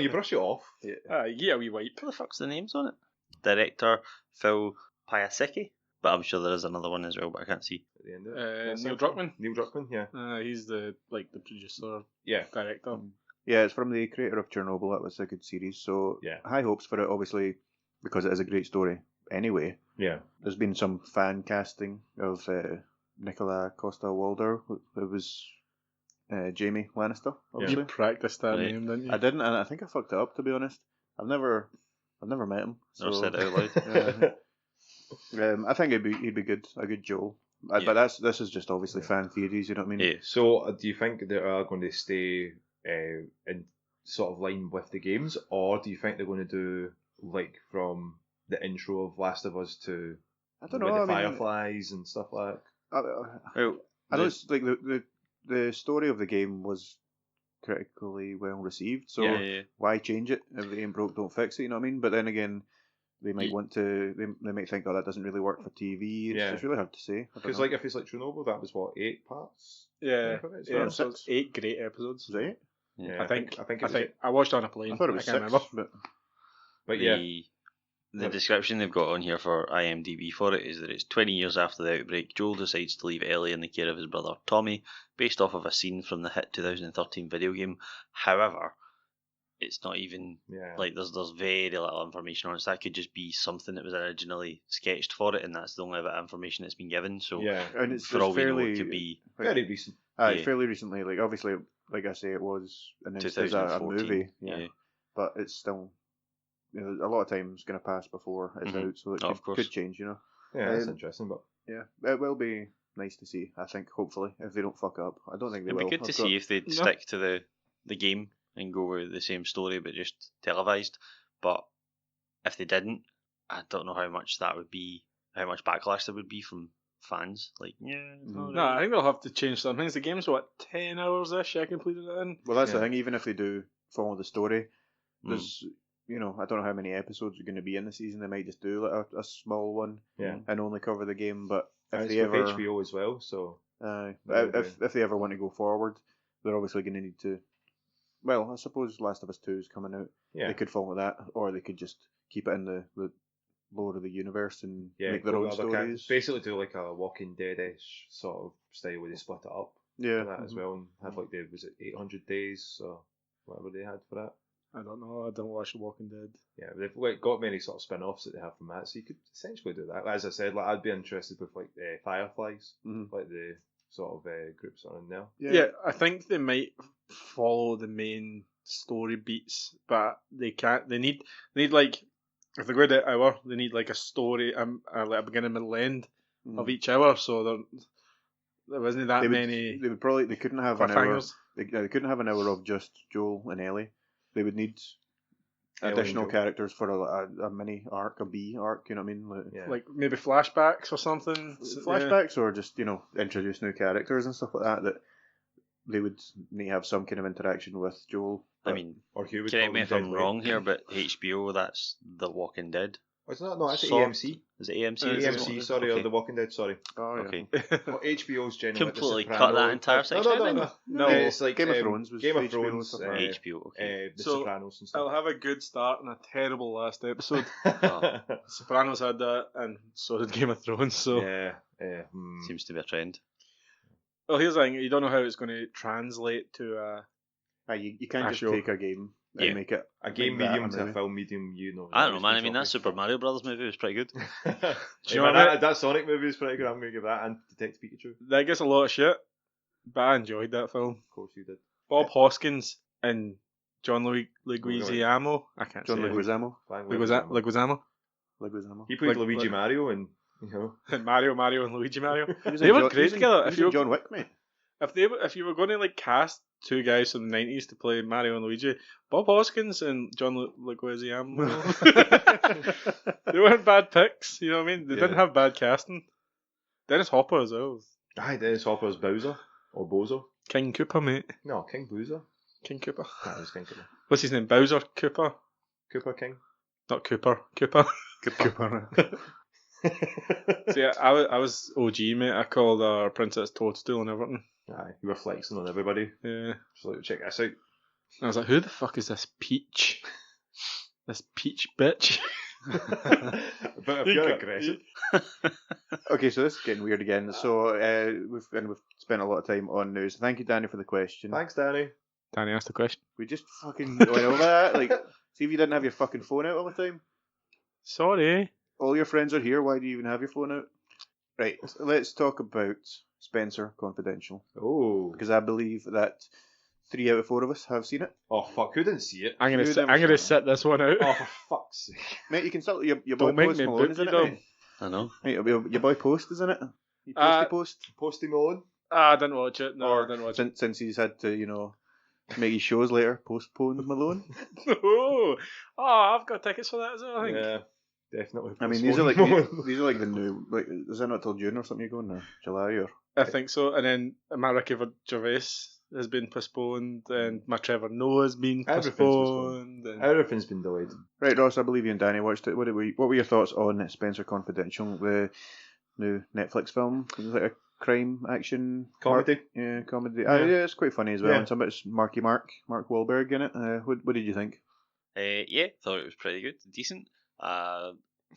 You brush it off. Yeah, we wipe. What the fuck's the names on it? Director Phil Piasecki. But I'm sure there is another one as well, but I can't see. At the end of it. Neil Druckmann. Neil Druckmann, yeah. He's the producer, director. Yeah, it's from the creator of Chernobyl. That was a good series. So high hopes for it, obviously, because it is a great story. Anyway, there's been some fan casting of Nicola Costa-Waldau. It was Jaime Lannister. Obviously. You practiced that name, didn't you? I didn't, and I think I fucked it up. To be honest, I've never met him. Never said it out loud. I think he'd be good, a good Joel. But this is just obviously fan theories. You know what I mean? Yeah. So, do you think they are going to stay in sort of line with the games, or do you think they're going to do like from the intro of Last of Us to I don't with know. the I mean, fireflies and stuff like that. Well, I know it's like the story of the game was critically well received, so yeah. why change it? If it ain't broke, don't fix it. You know what I mean? But then again, they might Ye- want to. They might think, oh, that doesn't really work for TV. It's really hard to say. Because like if it's like Chernobyl, that was what 8 parts. Yeah, Yeah, episodes, 8 great episodes. Was it? Yeah, I think it was I watched on a plane. I thought it was can't 6, remember. but yeah. The description they've got on here for IMDb for it is that it's 20 years after the outbreak, Joel decides to leave Ellie in the care of his brother Tommy, based off of a scene from the hit 2013 video game. However, it's not even like there's very little information on it. So that could just be something that was originally sketched for it, and that's the only bit of information that's been given. So and it's for all we know, fairly, it could be very recent. Fairly recently. Like obviously, like I say, it was announced as a movie. Yeah. But it's still, you know, a lot of time is going to pass before it's out, so it could change. You know. Yeah, that's interesting, but yeah, it will be nice to see. I think hopefully if they don't fuck up, I don't think they will. It'd be good to see if they'd stick to the game and go with the same story but just televised. But if they didn't, I don't know how much that would be, how much backlash there would be from fans. Like, no, I think they'll have to change some things. The game's what 10 hours ish. I completed it in. Well, that's the thing. Even if they do follow the story, there's you know, I don't know how many episodes are going to be in the season. They might just do like a small one, and only cover the game. But if they ever HBO as well, so if they ever want to go forward, they're obviously going to need to. Well, I suppose Last of Us 2 is coming out. Yeah. They could follow that, or they could just keep it in the lore of the universe and make their own stories. Basically do like a Walking Dead-ish sort of style where they split it up. Yeah. That as well, and have like was it 800 days or whatever they had for that. I don't know. I don't watch The Walking Dead. Yeah, but they've got many sort of spin-offs that they have from that, so you could essentially do that. As I said, like I'd be interested with like Fireflies, like the sort of groups that are in there. Yeah, I think they might follow the main story beats, but they can't. They need like if they're going to hour, they need like a story, like a beginning, middle, end of each hour. So there wasn't that many. They couldn't have an hour. They couldn't have an hour of just Joel and Ellie. They would need additional characters for a mini arc, a B arc. You know what I mean? Like maybe flashbacks or something. Flashbacks, or just introduce new characters and stuff like that. That they would need to have some kind of interaction with Joel. I mean, or Hugh. Correct me if I'm wrong here, but HBO, that's The Walking Dead. Oh, it's not. No, that's AMC. Is it AMC? AMC, sorry, or The Walking Dead, sorry. Oh, yeah. Okay. Well, HBO's generally completely cut that entire section. No, it's like Game of Thrones was Game of HBO Thrones, HBO. Okay. The Sopranos and stuff. I'll have a good start and a terrible last episode. Sopranos had that, and so did Game of Thrones. So Seems to be a trend. Well, here's the thing: you don't know how it's going to translate to. You can't just take a game and make it a game medium to a film medium. I don't know, man. I mean, that Super Mario Brothers movie was pretty good. Do you know that Sonic movie is pretty good. I'm going to give that, and Detective Pikachu. That gets a lot of shit, but I enjoyed that film. Of course you did. Bob Hoskins and John Leguizamo. I can't say Leguizamo. Leguizamo. He played Luigi Mario and Mario and Luigi Mario. They were great together. If you John Wick, mate. If you were going to like cast two guys from the 90s to play Mario and Luigi, Bob Hoskins and John Leguizamo, they weren't bad picks. You know what I mean? They didn't have bad casting. Dennis Hopper as well. Aye, Dennis Hopper's Bowser or Bozo. King Koopa, mate. No, King Boozer. King Koopa. That was King Koopa. What's his name? Bowser Koopa. Koopa King. Not Cooper. Koopa. Koopa. So yeah, I was OG, mate. I called our Princess Toadstool and everything. Aye, you were flexing on everybody. Yeah. Just like, check this out. And I was like, who the fuck is this Peach? This Peach bitch. But if you're aggressive. Okay, so this is getting weird again. So we've spent a lot of time on news. Thank you, Danny, for the question. Thanks, Danny. Danny asked the question. We just fucking went over that. Like, see if you didn't have your fucking phone out all the time. Sorry. All your friends are here. Why do you even have your phone out? Right, so let's talk about Spenser Confidential. Oh. Because I believe that 3 out of 4 of us have seen it. Oh, fuck. Who didn't see it? I'm gonna sit this one out. Oh, for fuck's sake. Mate, you can still... Your boy Don't make Post me Malone, book isn't you, it, mate? I know. Mate, your boy Post, isn't it? You Post? Posty Malone? I didn't watch it. No, I didn't watch it. Since he's had to, make his shows later, postpone Malone. Oh, I've got tickets for that as well, I think. Yeah. definitely. I mean, these are like the new. Like, is that not till June or something? You're going now, July or? I think so. And then my Ricky Gervais has been postponed, and my Trevor Noah has been postponed. Everything's been delayed. Right, Ross. I believe you and Danny watched it. What were your thoughts on Spenser Confidential, the new Netflix film? It was like a crime action comedy. Comedy. Yeah. Yeah, it's quite funny as well. Yeah. And some of it's Mark Wahlberg in it. What did you think? Yeah, thought it was pretty good, decent.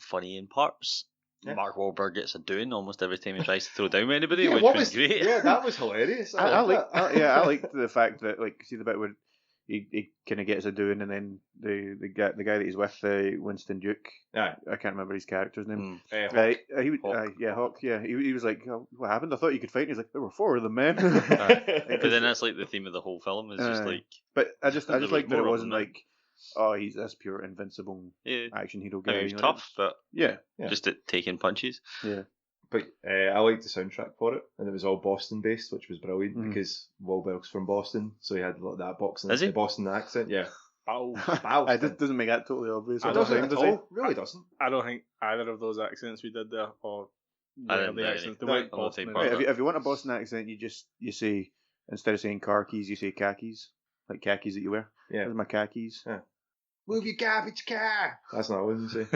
Funny in parts. Yeah. Mark Wahlberg gets a doing almost every time he tries to throw down with anybody, Yeah, which was great. Yeah, that was hilarious. I liked that. I liked the fact that, like, see the bit where he kind of gets a doing, and then the guy that he's with, Winston Duke. Aye. I can't remember his character's name. Hawk. Hawk. Yeah, he was like, oh, "What happened? I thought you could fight." And he's like, "There were 4 of them, man." But then that's like the theme of the whole film is just like. But I just There's like that it more of wasn't them, like, oh, he's this pure invincible action hero I guy. mean, he was you know? tough, but Yeah. just at taking punches. Yeah. But I liked the soundtrack for it, and it was all Boston based, which was brilliant Mm. because Wahlberg's from Boston, so he had that boxing, Is he? the Boston accent. Yeah, It just doesn't make that totally obvious. I all the don't time, doesn't does at he? all. Really doesn't. I don't think either of those accents we did there, or I were didn't the really. accents. They No, weren't I don't Boston. think Right, part of if you want a Boston accent, you say, instead of saying car keys, you say khakis, like khakis that you wear. Yeah. Those are my khakis. Yeah. Move your garbage car. That's not what you say.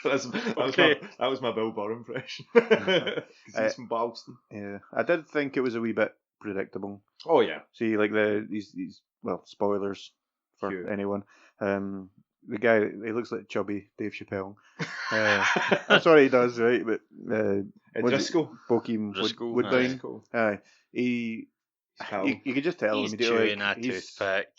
that was my Bill Burr impression. 'Cause he's from Boston. Yeah, I did think it was a wee bit predictable. Oh yeah. See, like these spoilers for Hugh. anyone. The guy, he looks like chubby Dave Chappelle. That's what he does, right? But Driscoll. Bokeem Driscoll, Woodbine. Cool. Aye, you could just tell He's immediately. chewing a toothpick.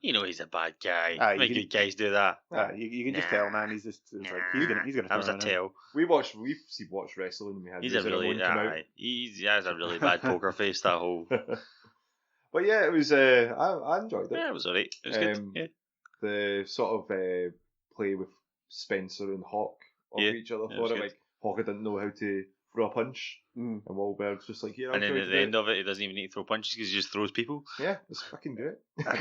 You know he's a bad guy. Aye, Make good guys do that. You can just tell, man. He's just it's like he's gonna. That was a turn around. tail. We've watched wrestling. And we had He's a Razor really Ramon come out. he has a really bad poker face. That whole But yeah, it was. I enjoyed it. it was alright. It was good. Yeah. The sort of play with Spencer and Hawk off each other it for was it. good. Like Hawk didn't know how to throw a punch, and Wahlberg's just like, yeah. And then at the end of it, he doesn't even need to throw punches because he just throws people. Yeah, it's fucking great.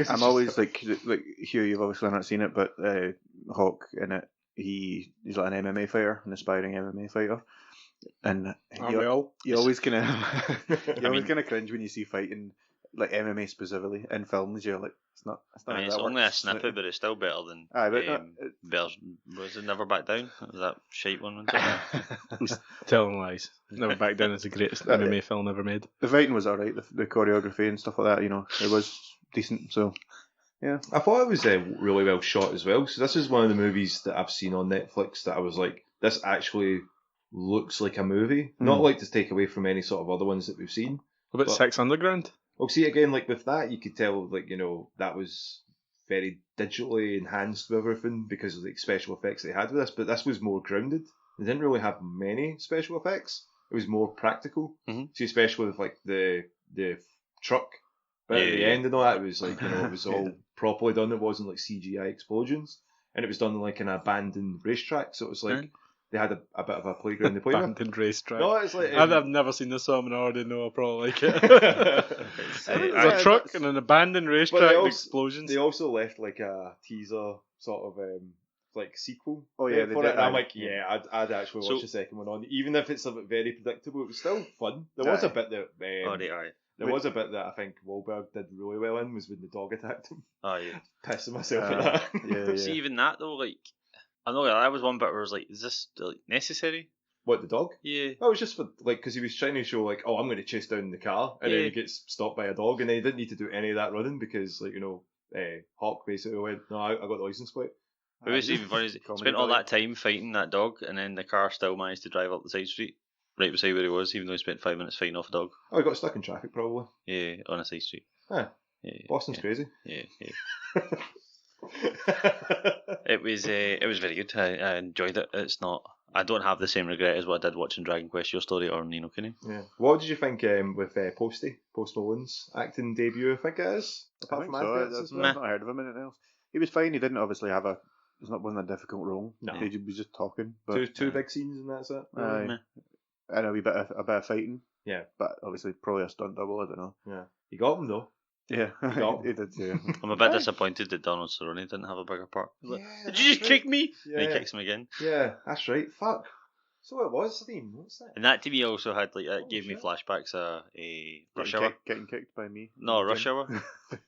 I'm always like Hugh. You've obviously not seen it, but Hawk in it, he's like an MMA fighter, an aspiring MMA fighter, and you always kind of cringe when you see fighting like MMA specifically in films. You're like, it's not. I mean, it's only a snippet, but it's still better than. Was it Never Back Down? Was that shite one? Telling lies. Never Back Down is the greatest MMA film ever made. The fighting was alright. The choreography and stuff like that, it was decent. So, yeah. I thought it was really well shot as well. So this is one of the movies that I've seen on Netflix that I was like, this actually looks like a movie. Not like to take away from any sort of other ones that we've seen. What about Six Underground? Well, see, again, like with that, you could tell, like, that was very digitally enhanced with everything because of the special effects they had with this, but this was more grounded. They didn't really have many special effects. It was more practical. Mm-hmm. See, especially with, like, the truck. But at the end and all that, it was, like, it was all properly done. It wasn't, like, CGI explosions. And it was done, like, an abandoned racetrack, so it was, like, they had a bit of a playground to play with. Abandoned racetrack. No, it's like... I've never seen this film and I already know I probably like it. There's a truck and an abandoned racetrack and explosions. They also left like a teaser sort of like sequel. Oh yeah, for it. And I'm like, I'd actually watch the second one on, even if it's a bit very predictable. It was still fun. There was a bit that there was a bit that I think Wahlberg did really well in was when the dog attacked him. Oh yeah, pissing myself at that. Yeah. See, even that though, like. I know that was one bit where I was like, is this like necessary? What, the dog? Yeah. Oh, it was just for, like, because he was trying to show, like, oh, I'm going to chase down the car, and then he gets stopped by a dog, and then he didn't need to do any of that running because, like, Hawk basically went, no, I got the license plate. It was even funny. He spent all that time fighting that dog, and then the car still managed to drive up the side street, right beside where he was, even though he spent 5 minutes fighting off a dog. Oh, he got stuck in traffic, probably. Yeah, on a side street. Yeah. Boston's crazy. Yeah. It was very good. I enjoyed it. It's not. I don't have the same regret as what I did watching Dragon Quest: Your Story or Ni no Kuni. Yeah. What did you think with Post Malone's acting debut? I think it is. Apart from I've not heard of him in anything else. He was fine. He didn't obviously have wasn't a difficult role. No. He was just talking. But, two big scenes and that's it. And a bit of fighting. Yeah. But obviously probably a stunt double. I don't know. Yeah. He got him though. Yeah, got he did. Yeah. I'm a bit disappointed that Donald Cerrone didn't have a bigger part. He's like, did you just kick me? Yeah. And he kicks him again. Yeah, that's right. Fuck. So what was the theme? What's that? And that to me also had like it Holy gave me shit. flashbacks of a Rush Hour. Getting kicked by me. No, in the Rush gym. Hour.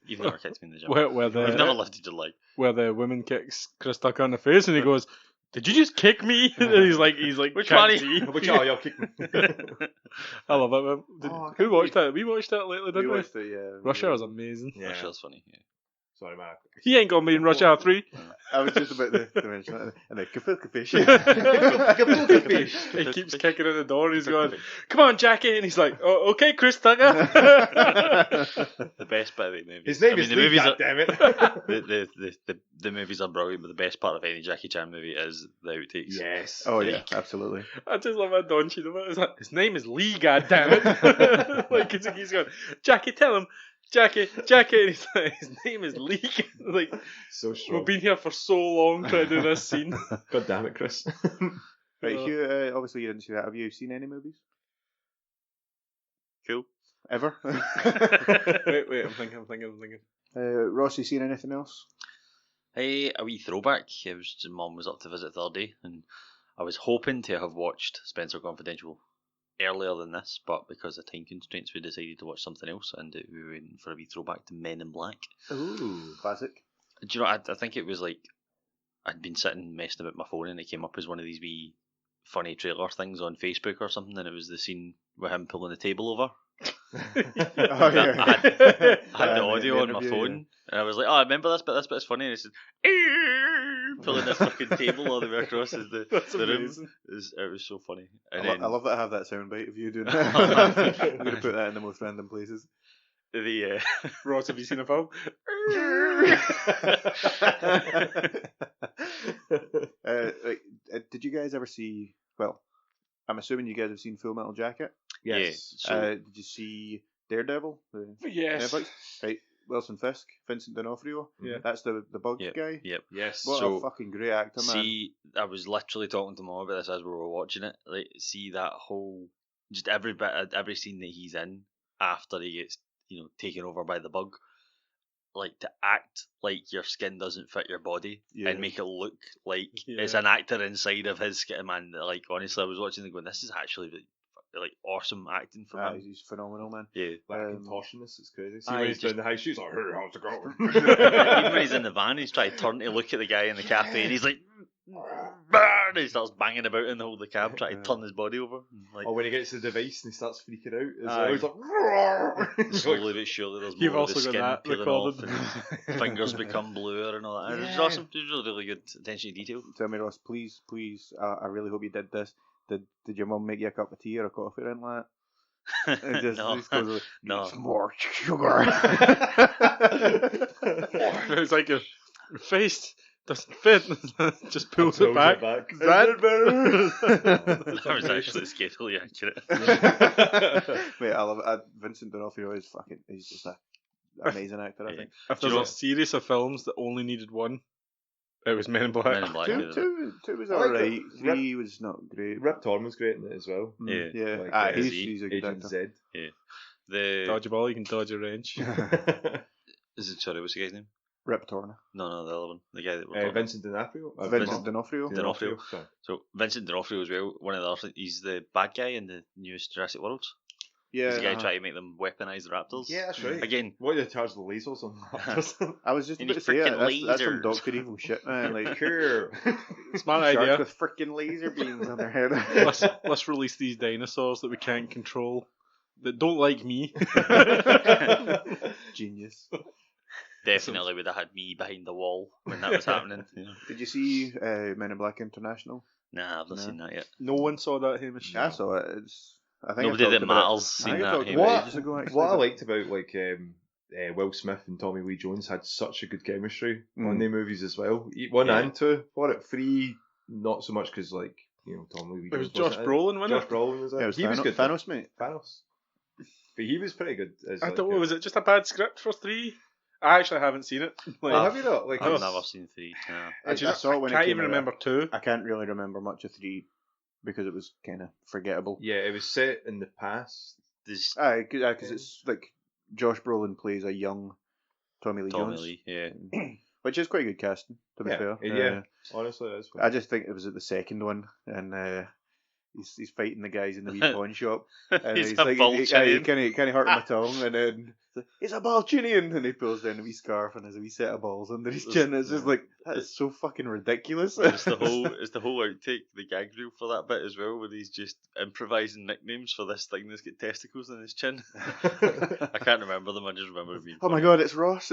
You've never kicked me in the gym. Where You've never the lifted your leg. where the woman kicks Chris Tucker in the face, and he goes, "Did you just kick me?" And he's like, Which can't one? see. Which y'all kick me? I love it. Man. Oh, I Who can't watched believe- that? We watched that lately, We didn't we? watched it, yeah. Rush Hour is amazing. Yeah. Rush Hour's funny. Yeah. Sorry, man. He ain't gonna be in Rush Hour 3. I was just about to mention that. And then Kafilka fish. He keeps kicking in the door and he's going, "Come on, Jackie!" And he's like, "Oh, okay, Chris Tucker." The best bit of the movie. His name is the Lee, movies are, goddammit. the movies are brilliant, but the best part of any Jackie Chan movie is the outtakes. Yes. Oh, yeah, absolutely. I just love how Don Cheadle is like, his name is Lee, goddammit. Like, he's going, "Jackie, tell him. Jackie, and he's like, his name is Lee." Like, So strong. we've been here for so long trying to do this scene. God damn it, Chris. Right, Hugh, obviously you didn't see that. Have you seen any movies? Cool. Ever? wait, I'm thinking. Ross, you seen anything else? Hey, a wee throwback. It was Mum was up to visit the other day, and I was hoping to have watched Spenser Confidential earlier than this, but because of time constraints, we decided to watch something else, and we were waiting for a wee throwback to Men in Black. Ooh, classic. Do you know? I think it was like I'd been sitting messing about my phone, and it came up as one of these wee funny trailer things on Facebook or something, and it was the scene with him pulling the table over. Oh, yeah. I had the Yeah, audio on my interview, phone, and I was like, "Oh, I remember this bit. This bit's funny." And it said, pulling this fucking table all the way across the That's room. amazing. It was so funny. I, And then I love that I have that soundbite of you doing that. I'm going to put that in the most random places. the Ross, have you seen a film? Did you guys ever see? Well, I'm assuming you guys have seen Full Metal Jacket. Yes. So Did you see Daredevil? Yes. Netflix? Right, Wilson Fisk, Vincent D'Onofrio. Yeah. That's the bug Yep. guy. Yep. Yes. What So, a fucking great actor, man. See, I was literally talking to Mom about this as we were watching it. Like, see that whole, just every bit, every scene that he's in after he gets, taken over by the bug. Like, to act like your skin doesn't fit your body Yeah. and make it look like it's Yeah. an actor inside of his skin, man. Like, honestly, I was watching it going, this is actually like awesome acting from him. He's phenomenal, man. Yeah. Like Um, contortionist, it's crazy. See aye, when he's just- doing the high shoes, like, hey, how's it going? Even when he's in the van, he's trying to turn to look at the guy in the cafe, and he's like, and he starts banging about in the whole of the cab, trying to turn his body over. And like, Or when he gets the device and he starts freaking out, as Aye. well, he's like, roar! slowly but surely, there's You've more of the also got skin that peeling off, recorded. and fingers become bluer and all that. And It was Yeah. awesome. It was really good attention to detail. Tell me, Ross, please, I really hope you did this. Did your mum make you a cup of tea or a coffee or anything like that? It just goes like, No. "Need some more sugar." It's like your face doesn't fit. Just pulls it back. Is that That was actually scately accurate. Mate, I love it. Vincent D'Onofrio he's just an amazing actor, I Yeah. think. If Do you there's know- a series of films that only needed one, it was Men in Black. Men in Black. Two was I like alright. the- 3 was not great. Rip Torn was great in it as well. Yeah. Yeah, Like, he's a good Agent actor. Z. Dodge a ball, you can dodge a wrench. Sorry, what's the guy's name? Rip Torn. No, the other one. The guy that we're talking Vincent D'Onofrio. Vincent D'Onofrio. D'Onofrio. Sorry. So Vincent D'Onofrio as well. One of the other, he's the bad guy in the newest Jurassic World. Yeah, He's the guy trying to make them weaponize the raptors. Yeah, that's right. Again, What are they charge the lasers on raptors? I was just And about to his say frickin' that's some lasers. Doctor Evil shit, man. Like Cool. Smart sharks idea. with freaking laser beams on their head. Let's release these dinosaurs that we can't control, that don't like me. Genius. definitely would have had me behind the wall when that was happening. Did you see Men in Black International? Nah, I've not No. seen that yet. No one saw that, Hamish. I saw it. I think Nobody I talked that about matters it. seen I think I that, talked hey, about it What? ages ago, actually, What I but- liked about Will Smith and Tommy Lee Jones had such a good chemistry on their movies as well. One Yeah. and two. For it, three, not so much because Tommy Lee It was Jones. Josh wasn't in Brolin, wasn't Josh it? Brolin was it? Yeah, it was he was good. Thanos, mate. Thanos. But he was pretty good. As, I don't know, was it just a bad script for 3? I actually haven't seen it. Like, Oh, have you not? Like, I've it's- never seen 3. No. I saw it when can't it came even out. remember 2. I can't really remember much of 3 because it was kind of forgettable. Yeah, it was set in the past. There's, Because it's like Josh Brolin plays a young Tommy Lee Tommy Jones, Lee, yeah. which is quite good casting, to be fair. Yeah, honestly, that's I just think it was at the second one, and he's fighting the guys in the wee pawn shop, and He's he's a like, Balchinian. he can't hurt my tongue, and then he's a Balchinian, and he pulls down a wee scarf, and there's a wee set of balls under his chin. It's just like, that is so fucking ridiculous. It's the whole outtake, the gag reel for that bit as well, where he's just improvising nicknames for this thing that's got testicles in his chin. I can't remember them. I just remember being. Oh my god, it's Ross.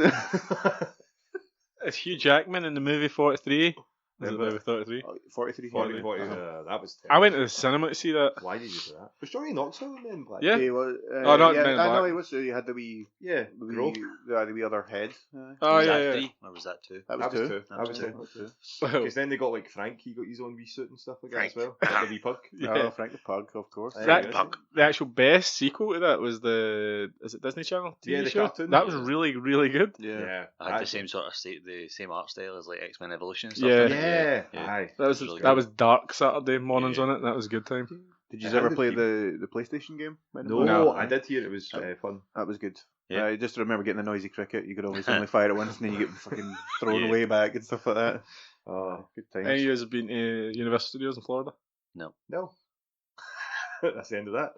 It's Hugh Jackman in the movie 43. Is it movie 33? 43. 40, that was terrible. I went to the cinema to see that. Why did you do that? Was Johnny Knoxville in Men in Black? Yeah. He was, Oh, not yeah, Men in I know Black. he was. He had the wee, Yeah, the Grow. wee other head. Oh, Was yeah, that yeah. 3 or was that 2? That was two. That was two. Well, Because then they got like Frank, he got his own wee suit and stuff like that as well. Like the wee pug. Oh, Frank the Pug, of course. Frank the actual best sequel to that was is it Disney Channel TV Yeah, the show? cartoon. That was really, really good. Yeah. I had the same sort of the same art style as like X-Men Evolution and stuff. Yeah. like Yeah, that. aye. That was dark Saturday mornings Yeah. on it. That was a good time. Did you How ever did play people- the PlayStation game? No, I did hear it was fun. That was good. Yeah. I just remember getting the noisy cricket. You could always only fire it once, and then you get fucking thrown Yeah. away back and stuff like that. Oh, good times. Any of you guys have been to Universal Studios in Florida? No. That's the end of that.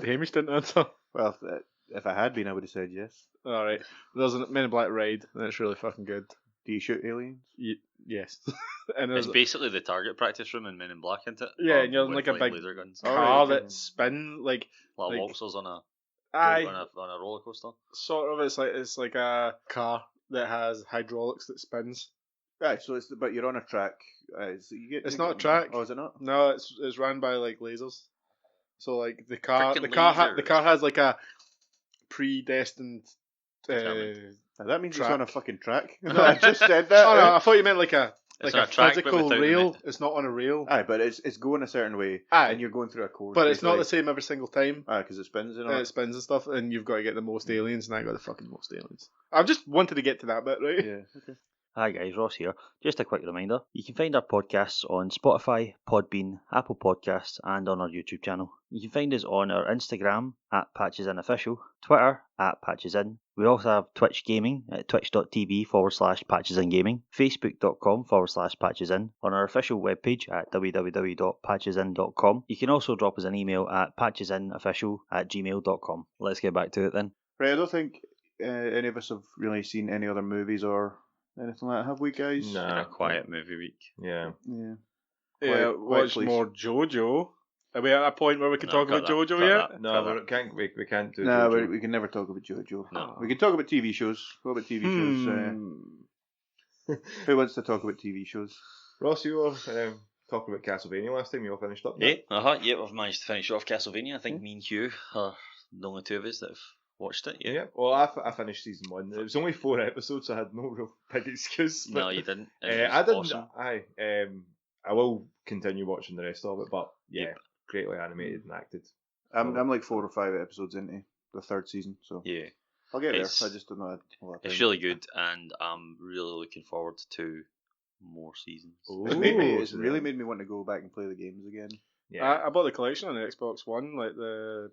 Hamish didn't answer. Well, if I had been, I would have said yes. Alright. There's a Men in Black ride, and it's really fucking good. Do you shoot aliens? Yes. And It's there's a basically the target practice room in Men in Black, isn't it? Yeah, Or and you're in with, like a big laser guns. Oh, car right, that spin like Like like- waltzers on a aye, on a roller coaster. sort of. It's like a car that has hydraulics that spins. Right, so but you're on a track. So It's not a track. Oh, is it not? No, it's run by like lasers. So like the car Frickin' has like a predestined. Determined. That means it's Track. on a fucking track. No. I just said that. Oh no, I thought you meant like a It's like on a a track, but physical without the rail. net. It's not on a rail. Aye, but it's going a certain way, Aye. and you're going through a course. But it's not the basically. same every single time. Aye, because it spins and all. And it spins and stuff, and you've got to get the most aliens, and I got the fucking most aliens. I just wanted to get to that bit, right? Yeah. Okay. Hi guys, Ross here. Just a quick reminder, you can find our podcasts on Spotify, Podbean, Apple Podcasts and on our YouTube channel. You can find us on our Instagram at PatchesInOfficial, Twitter at PatchesIn. We also have Twitch Gaming at twitch.tv/PatchesInGaming, facebook.com/PatchesIn, on our official webpage at www.patchesin.com. You can also drop us an email at patchesinaofficial@gmail.com. Let's get back to it then. Right, I don't think any of us have really seen any other movies or anything like that, have we, guys? It's been a quiet movie week. Yeah. Yeah. Yeah, Quiet watch Please. more JoJo. Are we at a point where we can No, talk cut about that, JoJo cut yet? that. No, we can't do No, JoJo. we can never talk about JoJo. No. We can talk about TV shows. What about TV shows? Who wants to talk about TV shows? Ross, you were talking about Castlevania last time. You all finished up now? Yeah, I've managed to finish off Castlevania. I think me and Hugh are the only two of us that have watched it. Yeah. Yeah. Well, I finished season 1. It was only 4 episodes, so I had no real big excuse. No, but, you didn't. I It was didn't. awesome. I will continue watching the rest of it, but yeah, Yep. greatly animated and acted. I'm like 4 or 5 episodes into the 3rd season, so Yeah, I'll get there. It's- I just don't know a lot of it's time. really good, and I'm really looking forward to more seasons. It's Ooh, really made me want to go back and play the games again. Yeah. I bought the collection on the Xbox One, like the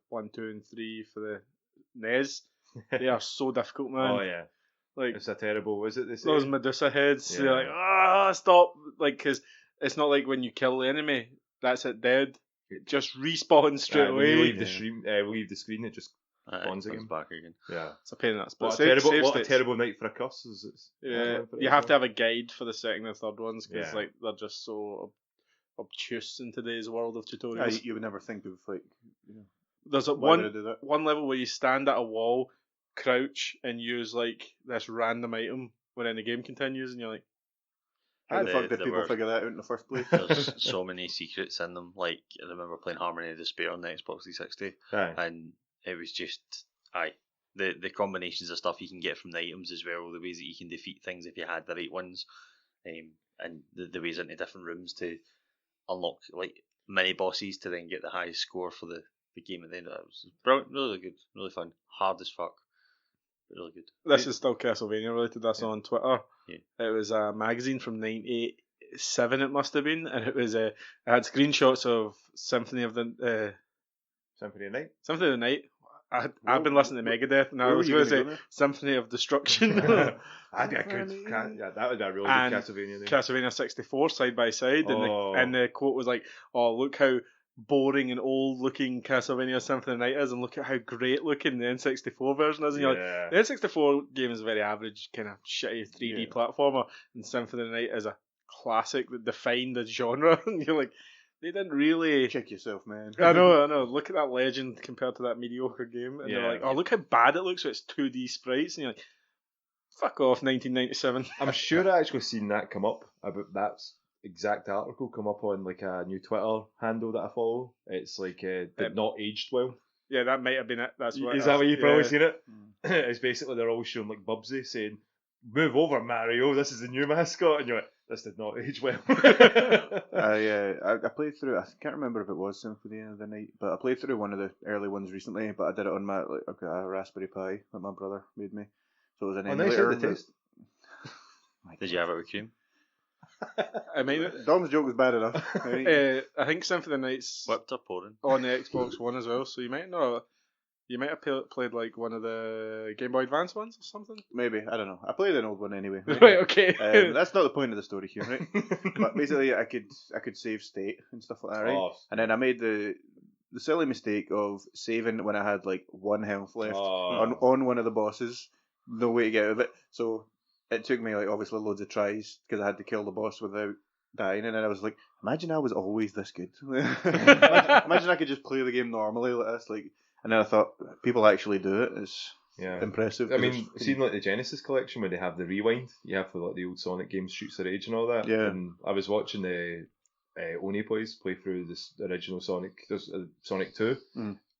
1, 2, and 3 for the NES. They are so difficult, man. Oh yeah. Like It's a terrible. Is it the those same? Medusa heads. Yeah. You're like, stop! Like, because it's not like when you kill the enemy, that's it dead. It just respawns straight When you away. leave the screen, leave the screen, it just It Bonds comes again. back again. yeah. It's a pain in the ass. But What a save terrible states. night for a curse. Yeah, you have to have a guide for the second and third ones because Yeah. like they're just so obtuse in today's world of tutorials. You would never think of like, you know, There's a why would I do that? one level where you stand at a wall, crouch, and use like this random item when the game continues, and you're like, How the They- fuck did they people were- figure that out in the first place? There's so many secrets in them. Like I remember playing Harmony of Despair on the Xbox 360, Aye. and it was just the combinations of stuff you can get from the items as well, the ways that you can defeat things if you had the right ones, and the ways into different rooms to unlock like mini bosses to then get the highest score for the game at the end of it. It was brilliant, really good, really fun, hard as fuck, but really good. this is still Castlevania related. That's on Twitter. Yeah. It was a magazine from '97. It must have been, and it was it had screenshots of Symphony of the Symphony of Night. Night. I've been listening to Megadeth, and I was going to say Symphony of Destruction. That'd be a good. Yeah, that would be a really good Castlevania. Castlevania 64 side by side, and the quote was like, "Oh, look how boring and old looking Castlevania Symphony of the Night is, and look at how great looking the N64 version is." And you're like, the N64 game is a very average kind of shitty 3D platformer, and Symphony of the Night is a classic that defined the genre. And you're like, they didn't really check yourself, man. I know. Look at that legend compared to that mediocre game, and they're like, "Oh, look how bad it looks. So it's 2D sprites," and you're like, "Fuck off, 1997." I'm sure I actually seen that come up about that exact article come up on like a new Twitter handle that I follow. It's like did not aged well. Yeah, that might have been it. That's what. Is that what you've probably seen it? It's basically they're all showing like Bubsy saying, "Move over, Mario. This is the new mascot," and you're like, "This did not age well." I played through. I can't remember if it was Symphony of the Night, but I played through one of the early ones recently. But I did it on my a Raspberry Pi that my brother made me. So it was an emulator. Did you have it with cream? I mean, Dom's joke was bad enough. I think Symphony of the Night's whipped up pouring on the Xbox One as well. So you might know. You might have played like one of the Game Boy Advance ones or something. Maybe, I don't know. I played an old one anyway. Right, okay. That's not the point of the story here, right? But basically, I could save state and stuff like that, right? And then I made the silly mistake of saving when I had like 1 health left on one of the bosses. No way to get out of it. So it took me like obviously loads of tries because I had to kill the boss without dying, and then I was like, imagine I was always this good. Imagine I could just play the game normally like this, like. And then I thought, people actually do it. It's impressive. I mean, seeing like the Genesis collection where they have the rewind, you have for like the old Sonic games, Shoots the Rage and all that. Yeah. And I was watching the Oni Plays play through this original Sonic 2,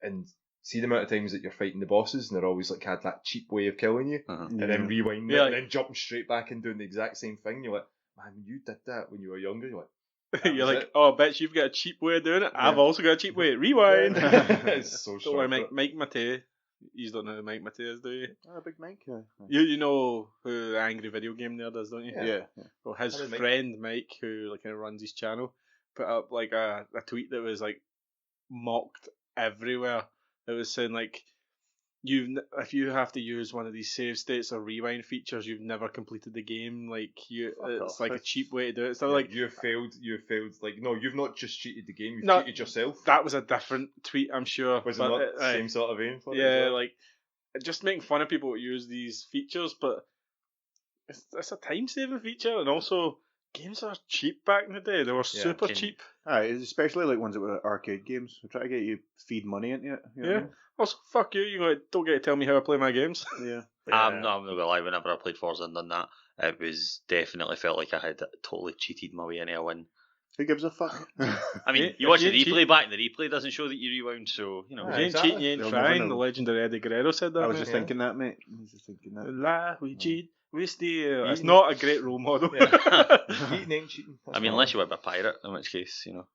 and see the amount of times that you're fighting the bosses, and they're always like had that cheap way of killing you, and then rewind it, and then jumping straight back and doing the exact same thing. You're like, man, you did that when you were younger. You're like. You're like, oh, I bet you've got a cheap way of doing it. I've also got a cheap way. Rewind. It's so don't worry, Mike Matei. You don't know who Mike Matei is, do you? Big Mike. You know who the Angry Video Game Nerd is, don't you? Yeah. Well, his friend Mike, who like kind of runs his channel, put up like a tweet that was like mocked everywhere. It was saying like, if you have to use one of these save states or rewind features, you've never completed the game. Like it's like a cheap way to do it. So like you failed. Like no, you've not just cheated the game. You've cheated yourself. That was a different tweet, I'm sure. Was it not the same sort of vein? For it like just making fun of people who use these features, but it's a time saving feature, and also games are cheap back in the day. They were super cheap. Especially like ones that were arcade games. They try to get you feed money into it. You know what I mean? Also, fuck you. You don't get to tell me how I play my games. Yeah. I'm not gonna lie. Whenever I played Forza and done that, it was definitely felt like I had totally cheated my way into a win. Who gives a fuck? I mean, you watch the replay back, and the replay doesn't show that you rewound. So you know, you ain't cheating, you ain't trying. The legendary Eddie Guerrero said that. I was just thinking that, mate. I was just thinking that. Lie, we cheat. We steal. It's not a great role model. Cheating ain't cheating. I mean, unless you were a pirate, in which case, you know.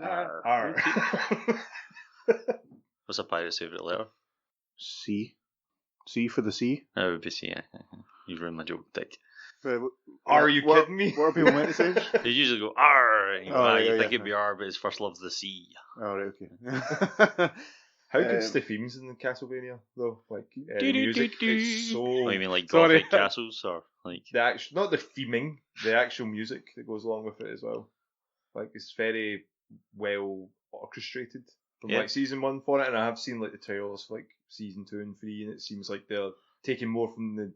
Arr. What's a pirate's favourite letter? C. C for the C. That would be C. Yeah. You ruined my joke, dick. Are you kidding me? What are people meant to say? They usually go R. You think it'd be R, but his first love's the C. Oh, right, okay. How good's the themes in the Castlevania though? Like the music, it's so. Oh, you mean like Gothic castles or like the actual, not the theming, the actual music that goes along with it as well. Like it's very well orchestrated from like season 1 for it, and I have seen like the trailers for like season 2 and 3, and it seems like they're taking more from the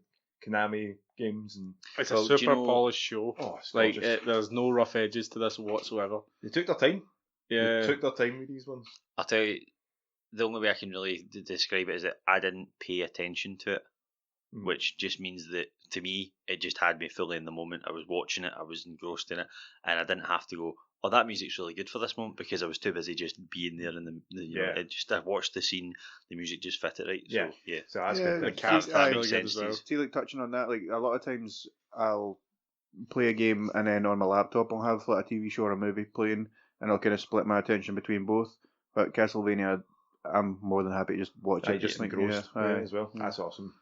Konami games, and it's a super polished show. Oh, it's like there's no rough edges to this whatsoever. They took their time. Yeah, they took their time with these ones. I'll tell you, the only way I can really describe it is that I didn't pay attention to it, which just means that to me it just had me fully in the moment. I was watching it, I was engrossed in it, and I didn't have to go, oh, that music's really good for this moment, because I was too busy just being there in I watched the scene, the music just fit it right. So that's good. The cast that makes sense. Well. See, like touching on that, like a lot of times I'll play a game and then on my laptop I'll have like a TV show or a movie playing, and I'll kind of split my attention between both. But Castlevania, I'm more than happy to just watch it. Just engrossed as well. That's awesome.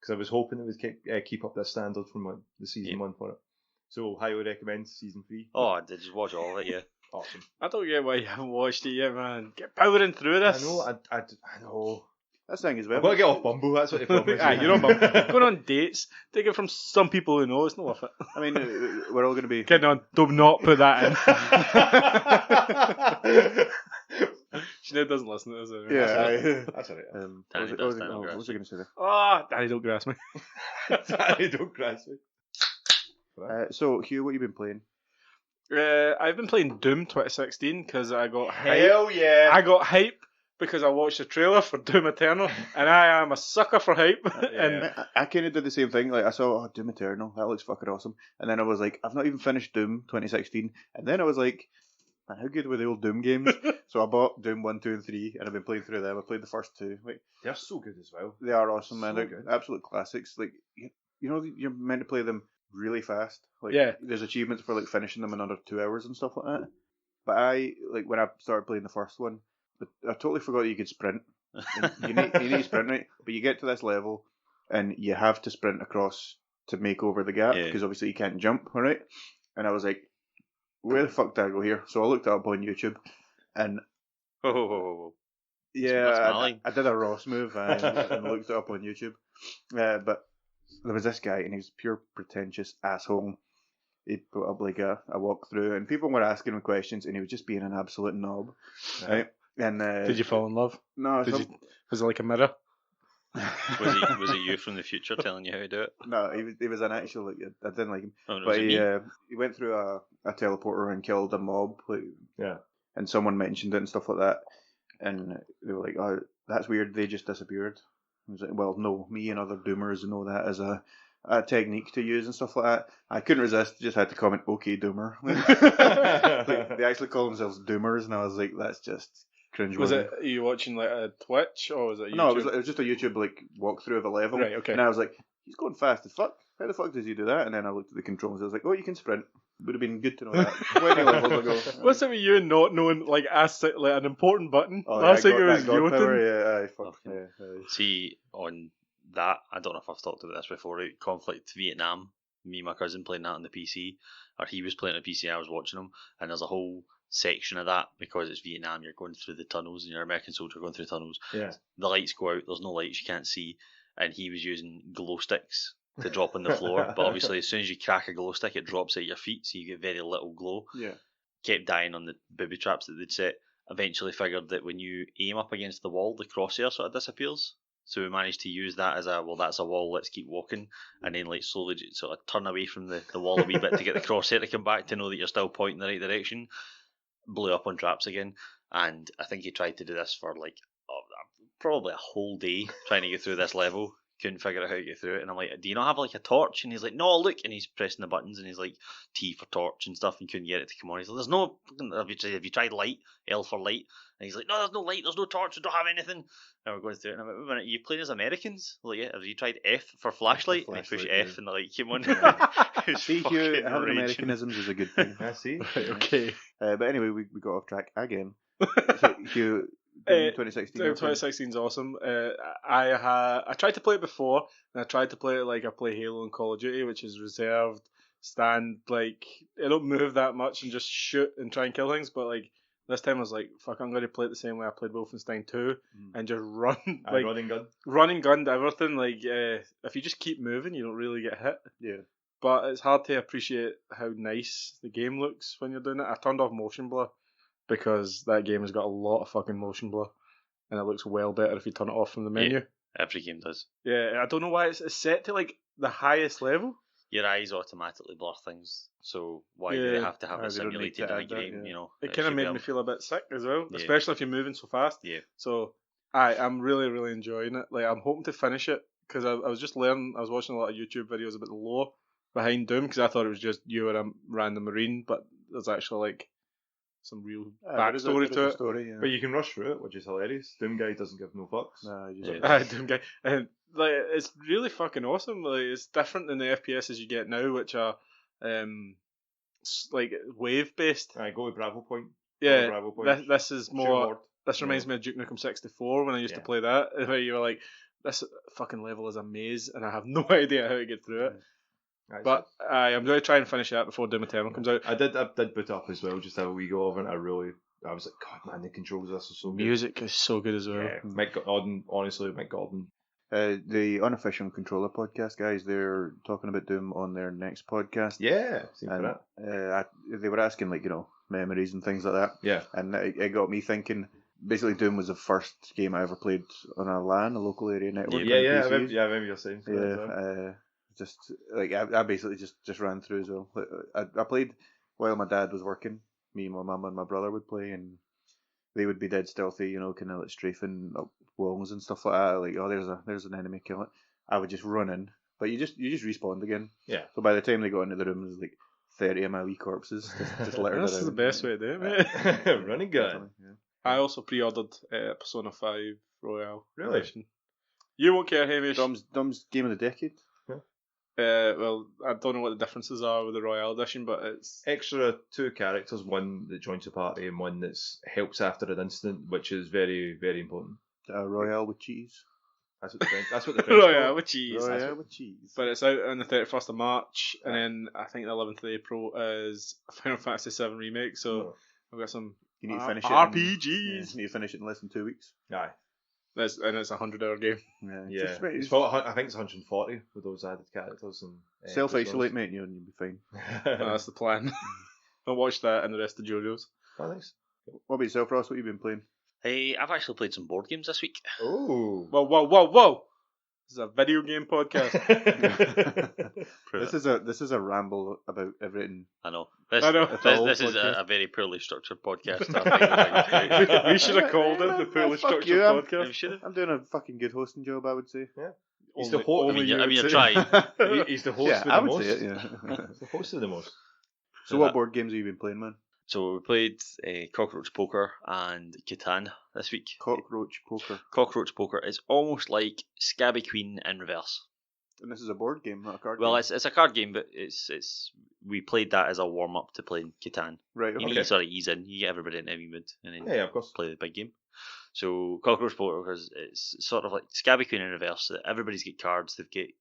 Because I was hoping it would keep up that standard from the season 1 for it. So, highly recommend season 3. Oh, I did just watch all of it, yeah. Awesome. I don't get why you haven't watched it yet, man. Get powering through this. I know. That's the thing as well. I've got to get off Bumble, that's what the problem is. Aye, you're on Bumble. Going on dates, take it from some people who know, it's not worth it. I mean, we're all going to be... Kidding on, do not put that in. Sinead doesn't listen to this. Anyway. Yeah, That's alright. Danny what does, was I Danny going to say there? Oh, Danny, don't grass me. Danny, don't grasp me. So, Hugh, what have you been playing? I've been playing Doom 2016 because I got hype. Hell yeah! I got hype because I watched the trailer for Doom Eternal, and I am a sucker for hype. And I kind of did the same thing. Like I saw Doom Eternal, that looks fucking awesome, and then I was like, I've not even finished Doom 2016, and then I was like, man, how good were the old Doom games? So I bought Doom 1, 2, and 3, and I've been playing through them. I played the first two. Like, They're so good as well. they are awesome, man. So They're good. absolute classics. Like you know, you're meant to play them really fast. Like, Yeah. there's achievements for like finishing them in under 2 hours and stuff like that. But I like when I started playing the first one, but I totally forgot that you could sprint. And you need to sprint, right? But you get to this level, and you have to sprint across to make over the gap Yeah. because obviously you can't jump, all right? And I was like, where the fuck did I go here? So I looked it up on YouTube, and That's yeah, Mali. I did a Ross move and looked it up on YouTube. But there was this guy, and he was a pure pretentious asshole. He put up like a walkthrough, and people were asking him questions, and he was just being an absolute knob, right? And did you fall in love? No, Was it like a mirror? Was it you from the future telling you how to do it? no, he was an actual. Like, I didn't like him, Oh, no, but was it me? he went through a teleporter and killed a mob, like, Yeah. and someone mentioned it and stuff like that, and they were like, "Oh, that's weird. They just disappeared." I was like, "Well, no, me and other Doomers know that as a technique to use and stuff like that." I couldn't resist; just had to comment, "Okay, Doomer." Like, they actually call themselves Doomers, and I was like, "That's just cringe." Was it? Are you watching like a Twitch or was it? YouTube? No, it was just a YouTube like walkthrough of a level. Right, okay. And I was like, he's going fast as fuck. How the fuck does he do that? And then I looked at the controls. I was like, oh, you can sprint. Would have been good to know that 20 levels ago. What's it with you not knowing like an important button? Oh, Last week it that was God Jotun. power, yeah, aye, fuck. Okay. Yeah. See, on that, I don't know if I've talked about this before, right? Conflict Vietnam, me and my cousin playing that on the PC, or he was playing on the PC, I was watching him, and there's a whole section of that, because it's Vietnam, you're going through the tunnels, and you're an American soldier going through tunnels. Yeah. The lights go out, there's no lights, you can't see, and he was using glow sticks to drop on the floor, but obviously as soon as you crack a glow stick, it drops at your feet, so you get very little glow. Yeah. Kept dying on the booby traps that they'd set. Eventually figured that when you aim up against the wall, the crosshair sort of disappears. So we managed to use that as that's a wall, let's keep walking, and then like slowly sort of turn away from the wall a wee bit to get the crosshair to come back to know that you're still pointing the right direction. Blew up on traps again, and I think he tried to do this for like probably a whole day trying to get through this level. Couldn't figure out how to get through it, and I'm like, do you not have like a torch? And he's like, no, look, and he's pressing the buttons, and he's like, T for torch and stuff, and couldn't get it to come on. He's like, there's no, have you tried light? L for light? And he's like, no, there's no light, there's no torch, we don't have anything. And we're going through it, and I'm like, wait a minute, you playing as Americans? I'm like, yeah, have you tried F for flashlight? And I push F, and the light came on. See, Hugh, having Americanisms is a good thing. I see. Right, okay. But anyway, we got off track again. So, Hugh, 2016. 2016 is awesome. I tried to play it before, and I tried to play it like I play Halo and Call of Duty, which is reserved, stand, like, I don't move that much and just shoot and try and kill things, but like, this time I was like, fuck, I'm going to play it the same way I played Wolfenstein 2, and just run, like, running gun. running gun to everything, like, if you just keep moving, you don't really get hit. Yeah. But it's hard to appreciate how nice the game looks when you're doing it. I turned off motion blur, because that game has got a lot of fucking motion blur, and it looks well better if you turn it off from the menu. Every game does. Yeah, I don't know why it's set to like the highest level. Your eyes automatically blur things, so why do they have to have it they don't need simulated to in a add that, game? yeah. You know, It kind of made me feel a bit sick as well, Yeah. especially if you're moving so fast. Yeah. So I'm really, really enjoying it. Like, I'm hoping to finish it, because I was just learning. I was watching a lot of YouTube videos about the lore behind Doom, because I thought it was just you or a random marine, but there's actually like some real backstory to it. Story, yeah. But you can rush through it, which is hilarious. Doom guy doesn't give no fucks. Nah, you Yeah. just- Doom guy, and like it's really fucking awesome. Like, it's different than the FPSs you get now, which are like wave based. Alright, go with Bravo Point. Yeah, Bravo Point. this is Shoot more. hard. This reminds me of Duke Nukem 64 when I used to play that, where you were like, this fucking level is a maze, and I have no idea how to get through it. Right, But I'm going to try and finish that before Doom Eternal comes out. I did boot up as well, just a wee go over it. I really I was like, God, man, the controls of this are so good. Music is so good as well. Yeah, Mick Gordon, honestly, Mick Gordon. The Unofficial Controller podcast guys, they're talking about Doom on their next podcast. Yeah, seen for and that. they were asking memories and things like that. Yeah. And it got me thinking. Basically, Doom was the first game I ever played on a LAN, a local area network. Yeah, on I PCs. remember you saying. Just like I basically just ran through as well. I played while my dad was working. Me, my mum, and my brother would play, and they would be dead stealthy, kind of like strafing up walls and stuff like that. Like, oh, there's an enemy, kill it. I would just run in, but you just respawned again. Yeah. So by the time they got into the room, there's like 30 of my wee corpses just littered around. That's the best way to do it, mate. Running gun. Yeah. I also pre-ordered Persona 5 Royale. Really? Edition. You won't care, Hamish. Dom's game of the decade. Well, I don't know what the differences are with the Royale Edition, but it's Extra 2 characters, one that joins the party and one that helps after an incident, which is very, very important. Royale with cheese. That's what the French Royale call it. with cheese. Royale with cheese. But it's out on the 31st of March, and then I think the 11th of April is Final Fantasy VII Remake, so I've got some You need to finish it. RPGs. You need to finish it in less than 2 weeks. Aye. And it's a 100-hour game. Yeah. Just wait, It's I think it's 140 with those added characters. And self-isolate, mate, and you'll be fine. That's the plan. I'll watch that and the rest of JoJo's. Oh, nice. What about yourself, Ross? What have you been playing? Hey, I've actually played some board games this week. Oh. Whoa! This is a video game podcast. This is a ramble about everything. I know. I know. This is a very poorly structured podcast. We should have called it the poorly Fuck structured you, podcast. I'm doing a fucking good hosting job, I would say. Yeah. He's the host. you're trying. He's the host Yeah, with I the would most. say it, yeah. He's the host of the most. So what board games have you been playing, man? So we played Cockroach Poker and Catan this week. Cockroach Poker. Cockroach Poker is almost like Scabby Queen in reverse. And this is a board game, not a card Well, game. it's a card game, but it's we played that as a warm up to playing Catan. Right, You okay. need to sort of ease in. You get everybody in every mood, and then Yeah, of course. play the big game. So Cockroach Poker it's sort of like Scabby Queen in reverse. Everybody's got cards. They've got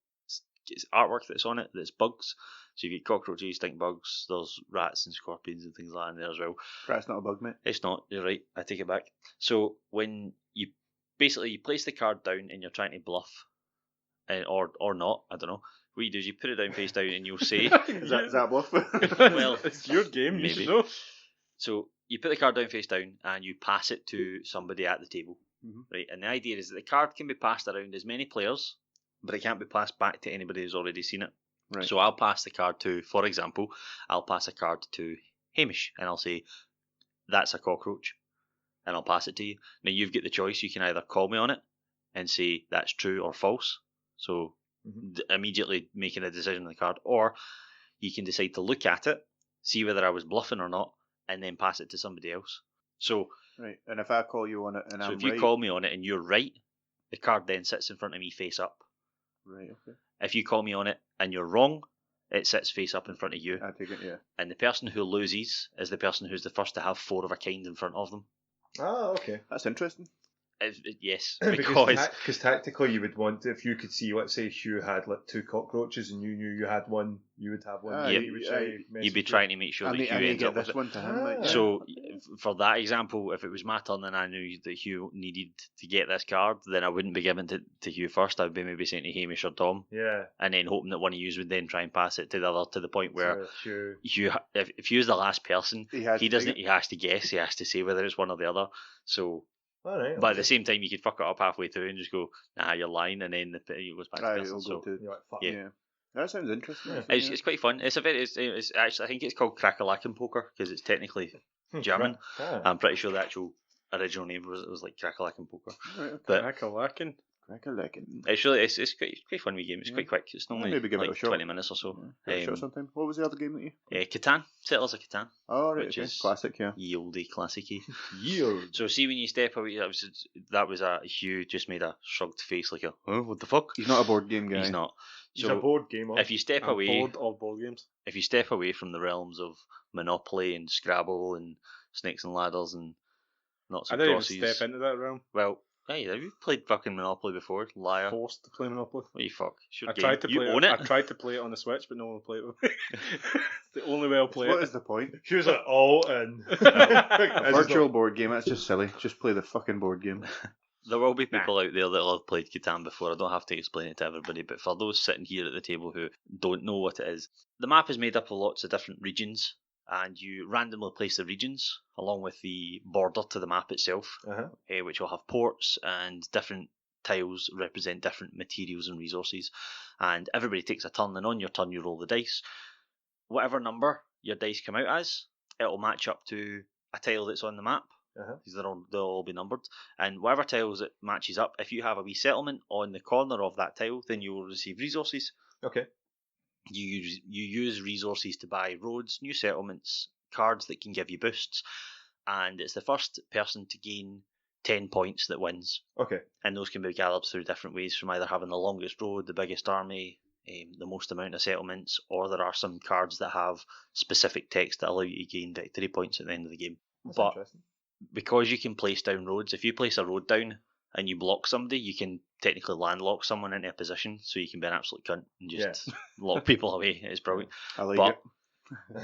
it's artwork that's on it that's bugs. So you get cockroaches, stink bugs. There's rats and scorpions and things like that in there as well. Rat's not a bug, mate. It's not. You're right. I take it back. So when you place the card down and you're trying to bluff, or not, I don't know. What you do is you put it down face down and you'll say, Is that a bluff? well, it's your game. You maybe. should know. So you put the card down face down and you pass it to somebody at the table, Mhm. right? And the idea is that the card can be passed around as many players, but it can't be passed back to anybody who's already seen it. Right. So I'll pass the card to, for example, I'll pass a card to Hamish and I'll say, that's a cockroach, and I'll pass it to you. Now you've got the choice. You can either call me on it and say that's true or false. So immediately making a decision on the card, or you can decide to look at it, see whether I was bluffing or not, and then pass it to somebody else. So, Right, and if I call you on it and so I'm if you right... call me on it and you're right, the card then sits in front of me face up. Right, okay. If you call me on it and you're wrong, it sits face up in front of you. I take it, yeah. And the person who loses is the person who's the first to have 4 of a kind in front of them. Oh, okay. That's interesting. Yes, Because tactically you would want, if you could see, let's say Hugh had like 2 cockroaches and you knew you had one, you would have one. Yep. you'd be trying to make sure that Hugh ends get up with this it. one to him. Like, yeah. So, for that example, if it was my turn and I knew that Hugh needed to get this card, then I wouldn't be giving it to Hugh first. I'd be maybe saying to Hamish or Tom, Yeah. and then hoping that one of you would then try and pass it to the other, to the point where Sure. Hugh, if Hugh's the last person, He has he to doesn't. take He has to guess. He has to say whether it's one or the other. So, All right. but at the same time, you could fuck it up halfway through and just go, "Nah, you're lying," and then it goes back to Aye, the person. it'll So, go to... You're like, fuck. Yeah. Yeah. That sounds interesting. Yeah. actually, it's quite fun. It's actually, I think it's called Crackalacken Poker because it's technically German. Ah. I'm pretty sure the actual original name was like Crackalacken Poker. Right, okay. But Crack-a-lackin'. Crack-a-lackin'. it's quite fun wee game. It's quite quick. It's normally maybe give it like a shot. 20 minutes or so. Give it a shot sometime. What was the other game that you... Catan, Settlers of Catan, Oh, right, which okay. is- Classic, yeah. ye olde classicy. Yield. So see when you step away, that was a Hugh just made a shrugged face like a, oh, what the fuck? He's not a board game guy. He's not. He's a So board gamer. if you step I'm away, bored of board games. if you step away from the realms of Monopoly and Scrabble and Snakes and Ladders and Knots I and didn't Crosses, even step into that realm. well, Hey, have you played fucking Monopoly before, liar? Forced to play Monopoly. What you fuck? I tried to play own it. I tried to play it on the Switch, but no one will play it with me. The only way I'll play What it. is the point? She was like, all in. A virtual board game, that's just silly. Just play the fucking board game. There will be people out there that have played Catan before. I don't have to explain it to everybody, but for those sitting here at the table who don't know what it is, the map is made up of lots of different regions, and you randomly place the regions along with the border to the map itself, which will have ports, and different tiles represent different materials and resources. And everybody takes a turn, and on your turn you roll the dice. Whatever number your dice come out as, it'll match up to a tile that's on the map. Because they'll all be numbered, and whatever tiles it matches up, if you have a wee settlement on the corner of that tile, then you will receive resources. Okay. You use resources to buy roads, new settlements, cards that can give you boosts, and it's the first person to gain 10 points that wins. Okay. And those can be gathered through different ways, from either having the longest road, the biggest army, the most amount of settlements, or there are some cards that have specific text that allow you to gain victory points at the end of the game. That's but interesting. Because you can place down roads, if you place a road down and you block somebody, you can technically landlock someone into a position, so you can be an absolute cunt and just lock people away. It's brilliant. I like but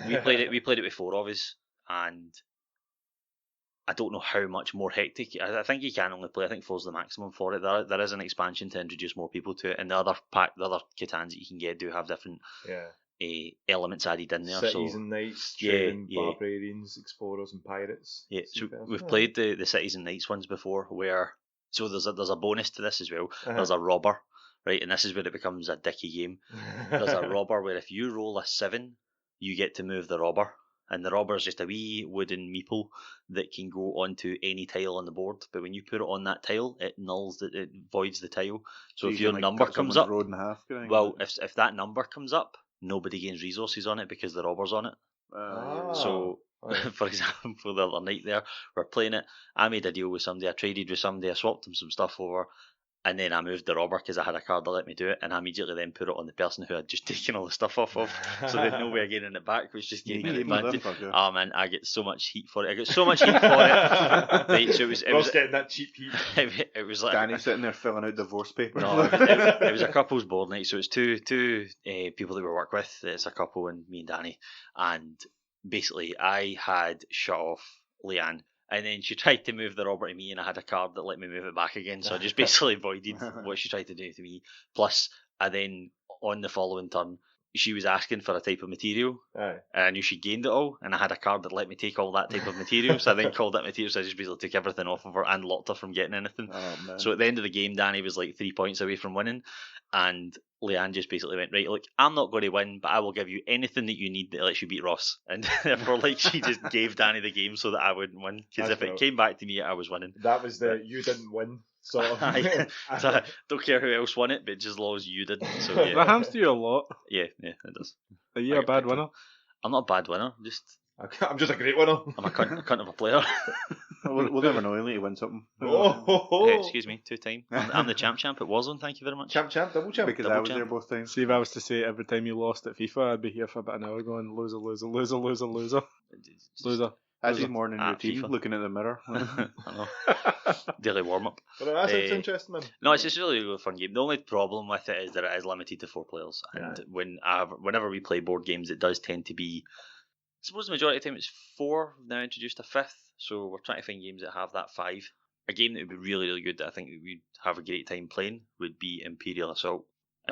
it. we played it with 4 of us, and I don't know how much more hectic. I think you can only play, I think 4's the maximum for it. There is an expansion to introduce more people to it, and the other Catans that you can get do have different elements added in there. Cities and knights, trading, barbarians, explorers, and pirates. Yeah, so we've played the cities and knights ones before, where there's a bonus to this as well. There's a robber, right, and this is where it becomes a dicky game. There's a robber where if you roll a 7, you get to move the robber, and the robber is just a wee wooden meeple that can go onto any tile on the board. But when you put it on that tile, it voids the tile. So if your number comes up, road in half, if that number comes up, nobody gains resources on it because the robber's on it. So, for example, the other night there, we're playing it. I made a deal with somebody, I traded with somebody, I swapped them some stuff over, and then I moved the robber because I had a card that let me do it, and I immediately then put it on the person who had just taken all the stuff off of, so they had no way of getting it back, which just gave me an advantage. Oh man, I get so much heat for it. I get so much heat for it. Right, so it was getting that cheap heat. It was like Danny sitting there filling out divorce papers. No, it was a couple's board night, so it's two people that we work with. It's a couple and me and Danny, and basically I had shut off Leanne, and then she tried to move the robber to me, and I had a card that let me move it back again, so I just basically voided what she tried to do to me. Plus, I then, on the following turn, she was asking for a type of material, and I knew she gained it all, and I had a card that let me take all that type of material, so I then called that material, so I just basically took everything off of her and locked her from getting anything. So at the end of the game, Danny was like 3 points away from winning, and Leanne just basically went, right, look, I'm not going to win, but I will give you anything that you need that lets you beat Ross. And therefore, like, she just gave Danny the game so that I wouldn't win, because if it came back to me, I was winning. That was you didn't win. So so I don't care who else won it, but just as long as you did. So yeah. That happens to you a lot. Yeah, it does. Are you a bad winner? I'm not a bad winner. I'm just a great winner. I'm a cunt of a player. We'll never know. You'll need to win something. Hey, excuse me, 2-time. I'm the champ at Warzone. Thank you very much. Champ, double champ. Because I was there both times. See, if I was to say every time you lost at FIFA, I'd be here for about an hour going loser, loser, loser, loser, loser, loser. That's his morning routine, FIFA. looking at the mirror. I know. Daily warm up. Well, that sounds interesting, man. No, it's just a really fun game. The only problem with it is that it is limited to 4 players, and whenever we play board games, it does tend to be. I suppose the majority of the time it's 4. We've now introduced a 5th, so we're trying to find games that have that 5. A game that would be really, really good that I think we'd have a great time playing would be Imperial Assault.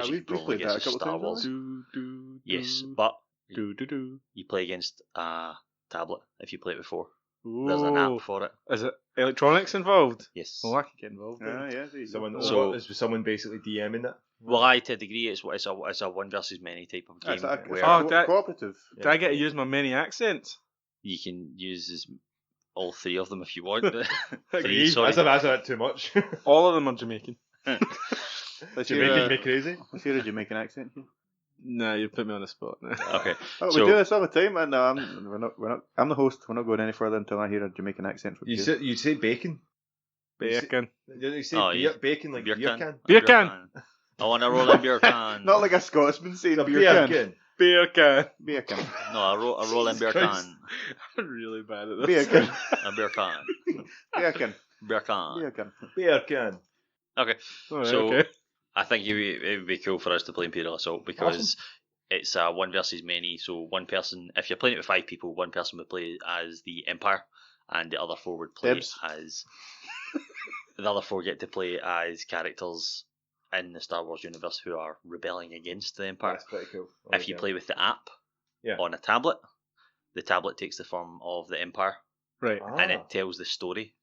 We've played that a couple Star times. Wars. Yes, but you play against a tablet if you play it before. There's an app for it. Is it electronics involved? Yes. Oh, I can get involved. Is someone basically DMing it? Well, to a degree, it's a one versus many type of game. Cooperative. Do I get to use my many accents? You can use all 3 of them if you want. But 3, sorry. That's a bit too much. All of them are Jamaican. Jamaican me crazy. Let's hear a Jamaican accent here. No, you put me on the spot. Okay. We do this all the time, and we're not. I'm the host. We're not going any further until I hear a Jamaican accent from you. You say bacon. Bacon. You say bacon like beer can. Beer can. I want to roll in beer can. Not like a Scotsman saying beer can. Beer can. Beer can. No, a roll in beer can. I'm really bad at this. Beer can. A beer can. Beer can. Beer can. Yeah, again. Beer can. Okay, Alright, so okay. I think it would be cool for us to play Imperial Assault because it's one versus many. So one person, if you're playing it with 5 people, one person would play as the Empire, and the other 4 would play Dibs. as. The other 4 get to play as characters in the Star Wars universe who are rebelling against the Empire. That's pretty cool. If you play with the app Yeah. on a tablet, the tablet takes the form of the Empire, Right. and it tells the story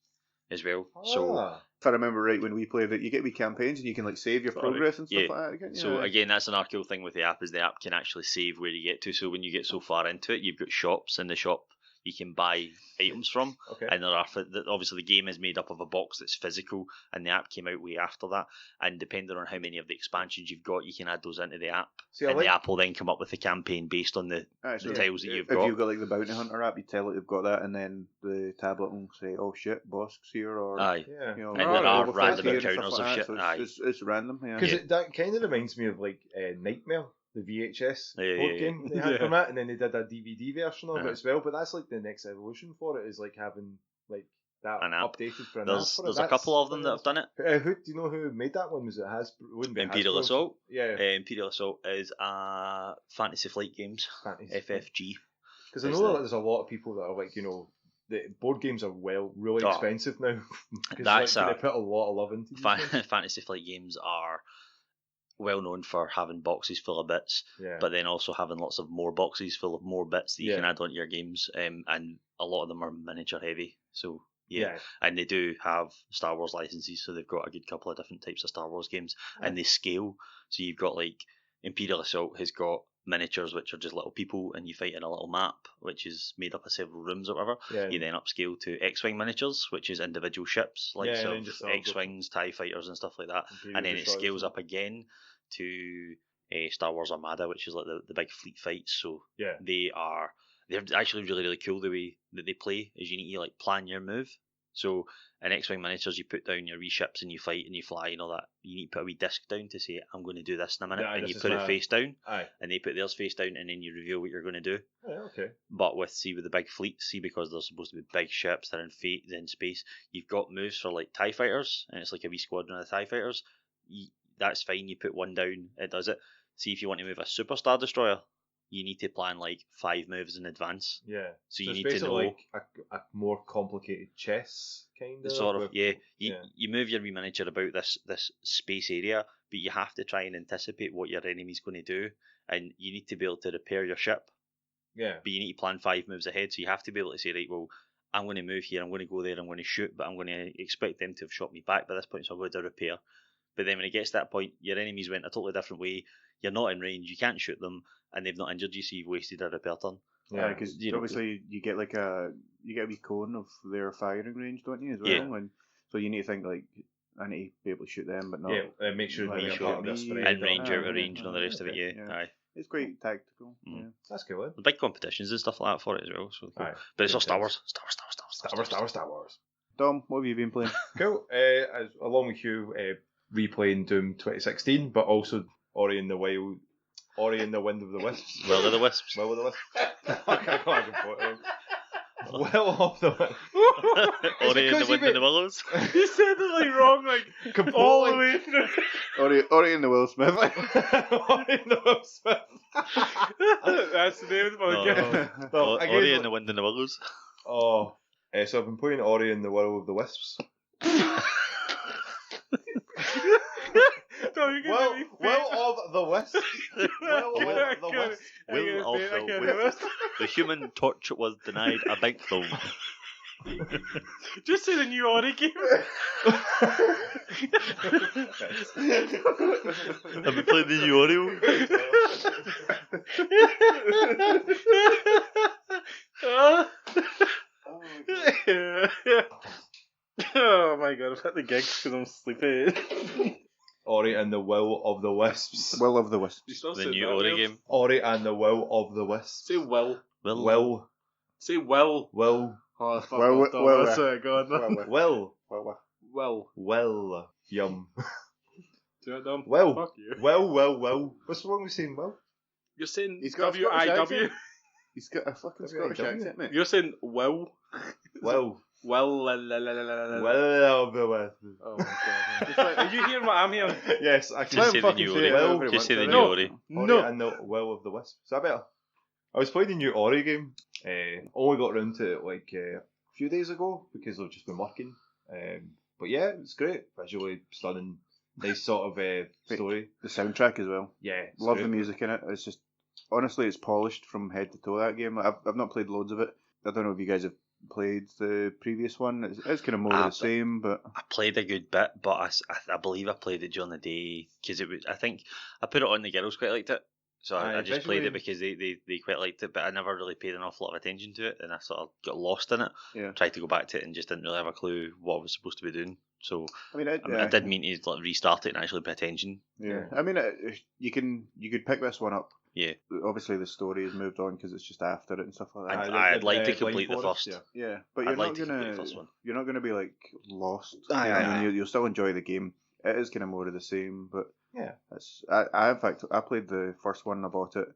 as well. So If I remember right, when we played it, you get wee campaigns and you can like save your progress and stuff Yeah. like that. So again, that's another cool thing with the app is the app can actually save where you get to. So when you get so far into it, you've got shops in the shop you can buy items from, Okay. and there are obviously the game is made up of a box that's physical, and the app came out way after that. And depending on how many of the expansions you've got, you can add those into the app, See, and the app will then come up with a campaign based on the so tiles that you've if got. you've got like the Bounty Hunter app, you tell it you've got that, and then the tablet will say, "Oh shit, boss here," or Aye. Yeah. you know, And there are Boba Fett's random here and encounters stuff of like shit. that, Aye. so it's random. Yeah. Because that kind of reminds me of like Nightmare, the VHS Yeah, board yeah, game they had yeah. from it, and then they did a DVD version of it Uh-huh. as well. But that's like the next evolution for it is like having like that An app. updated for an There's app. there's a couple of them that have done it. Who do you know who made that one? Was it wouldn't be Imperial Hasbro. Assault. Yeah, Imperial Assault is Fantasy Flight Games, FFG. Because I is know the- that there's a lot of people that are like, the board games are really Oh. expensive now. That's they put a lot of love into these things. Fantasy Flight Games are well known for having boxes full of bits, Yeah. but then also having lots of more boxes full of more bits that you Yeah. can add onto your games, and a lot of them are miniature heavy. So yeah. and they do have Star Wars licenses, so they've got a good couple of different types of Star Wars games, and they scale. So you've got like Imperial Assault has got miniatures, which are just little people, and you fight in a little map, which is made up of several rooms or whatever. Yeah. You then upscale to X-wing miniatures, which is individual ships, like Yeah, and then just all the- X-wings, TIE fighters, and stuff like that. Imperial And then it destroyers. scales up again to Star Wars Armada, which is like the big fleet fights. So Yeah. they're actually really, really cool the way that they play. Is you need to like plan your move. So in X-wing miniatures, you put down your wee ships and you fight and you fly and all that. You need to put a wee disc down to say, I'm going to do this in a minute, Yeah, and this you is put it my- face down, Aye. and they put theirs face down, and then you reveal what you're going to do. Yeah, okay. But with the big fleets, because they're supposed to be big ships, they're in space. You've got moves for like TIE fighters, and it's like a wee squadron of TIE fighters. That's fine. You put one down, it does it. See, if you want to move a super Star Destroyer, you need to plan like 5 moves in advance. Yeah. So you it's need to basically know like a more complicated chess kind of. sort of with- You move your wee miniature about this space area, but you have to try and anticipate what your enemy's going to do, and you need to be able to repair your ship. Yeah. But you need to plan 5 moves ahead, so you have to be able to say, right, well, I'm going to move here, I'm going to go there, I'm going to shoot, but I'm going to expect them to have shot me back by this point, so I'm going to repair. But then when it gets to that point, your enemies went a totally different way, you're not in range, you can't shoot them, and they've not injured you, so you've wasted a repair turn. Yeah. Because you know, obviously you get like a wee cone of their firing range, don't you? As well, Yeah. and so you need to think like I need to be able to shoot them, but not. Yeah, make sure Like, that make you're sure part of this me- spread. In range, out of range, and all the rest of it, okay, yeah. yeah. Aye. It's quite tactical. Mm. Yeah. That's cool. There's big competitions and stuff like that for it as well. So cool. Aye. But it's all Star Makes Wars. Star Wars. Dom, what have you been playing? Cool. Along with Hugh, replaying Doom 2016, but also Ori and the Wind of the Wisps. Will of the Wisps. Will of the Wisps. I can't put it. Will of the Wisps. Ori and the because Wind you and the Willows. You said it like wrong, like Completely. all the way through. Ori and the Will Smith. Ori and the Wisps. That's the name of the podcast. Well, I Ori guess- and the Wind and the Willows. Oh, so I've been playing Ori and the Will of the Wisps. No, you're gonna make me Will of the Wisps. Will of the Wisps. Will of the Wisps. The Human Torch was denied a big film. Just say the new Ori game. Have you played the new Ori? Oh my god, I've had the gig because I'm sleepy. Ori and the Will of the Wisps. Will of the Wisps. You still The say new that Ori word? game. Ori and the Will of the Wisps. Say will. Will. Say will. Will. Oh, fuck Well, off, Dom. well, That's it, go on. Will. Will. Will. Yum. Do it, Dom. Will. Fuck you. Will. What's wrong with saying Will? You're saying He's got a Scottish W-I-W. accent. He's got a fucking Scottish W. accent, mate. You're saying will. Will. Will Will the Wisps. Oh my god! Are you hearing what I'm hearing? Yes, I Just say the fucking new say it Ori. every Just say the once new in a Ori. Ori and the Will of the Wisp. Is that better? I was playing the new Ori game. Only got around to it like a few days ago because I've just been working. But yeah, it's great. Visually stunning. Nice sort of story. The soundtrack as well. Yeah, Love great. the music in it. It's just, honestly, it's polished from head to toe, that game. I've not played loads of it. I don't know if you guys have played the previous one. It's kind of more of the same, but I played a good bit, but I believe I played it during the day because it was. I think I put it on. The girls quite liked it, so I just played it because they quite liked it. But I never really paid an awful lot of attention to it, and I sort of got lost in it. Yeah. Tried to go back to it and just didn't really have a clue what I was supposed to be doing. So I mean, I did mean to like, restart it and actually pay attention. Yeah, I mean, you could pick this one up. Yeah. Obviously, the story has moved on because it's just after it and stuff like that. I'd like to complete the first. Yeah, but I'd like to complete the first one. You're not gonna be like lost. Aye. You'll still enjoy the game. It is kind of more of the same, but yeah, I in fact I played the first one, I bought it,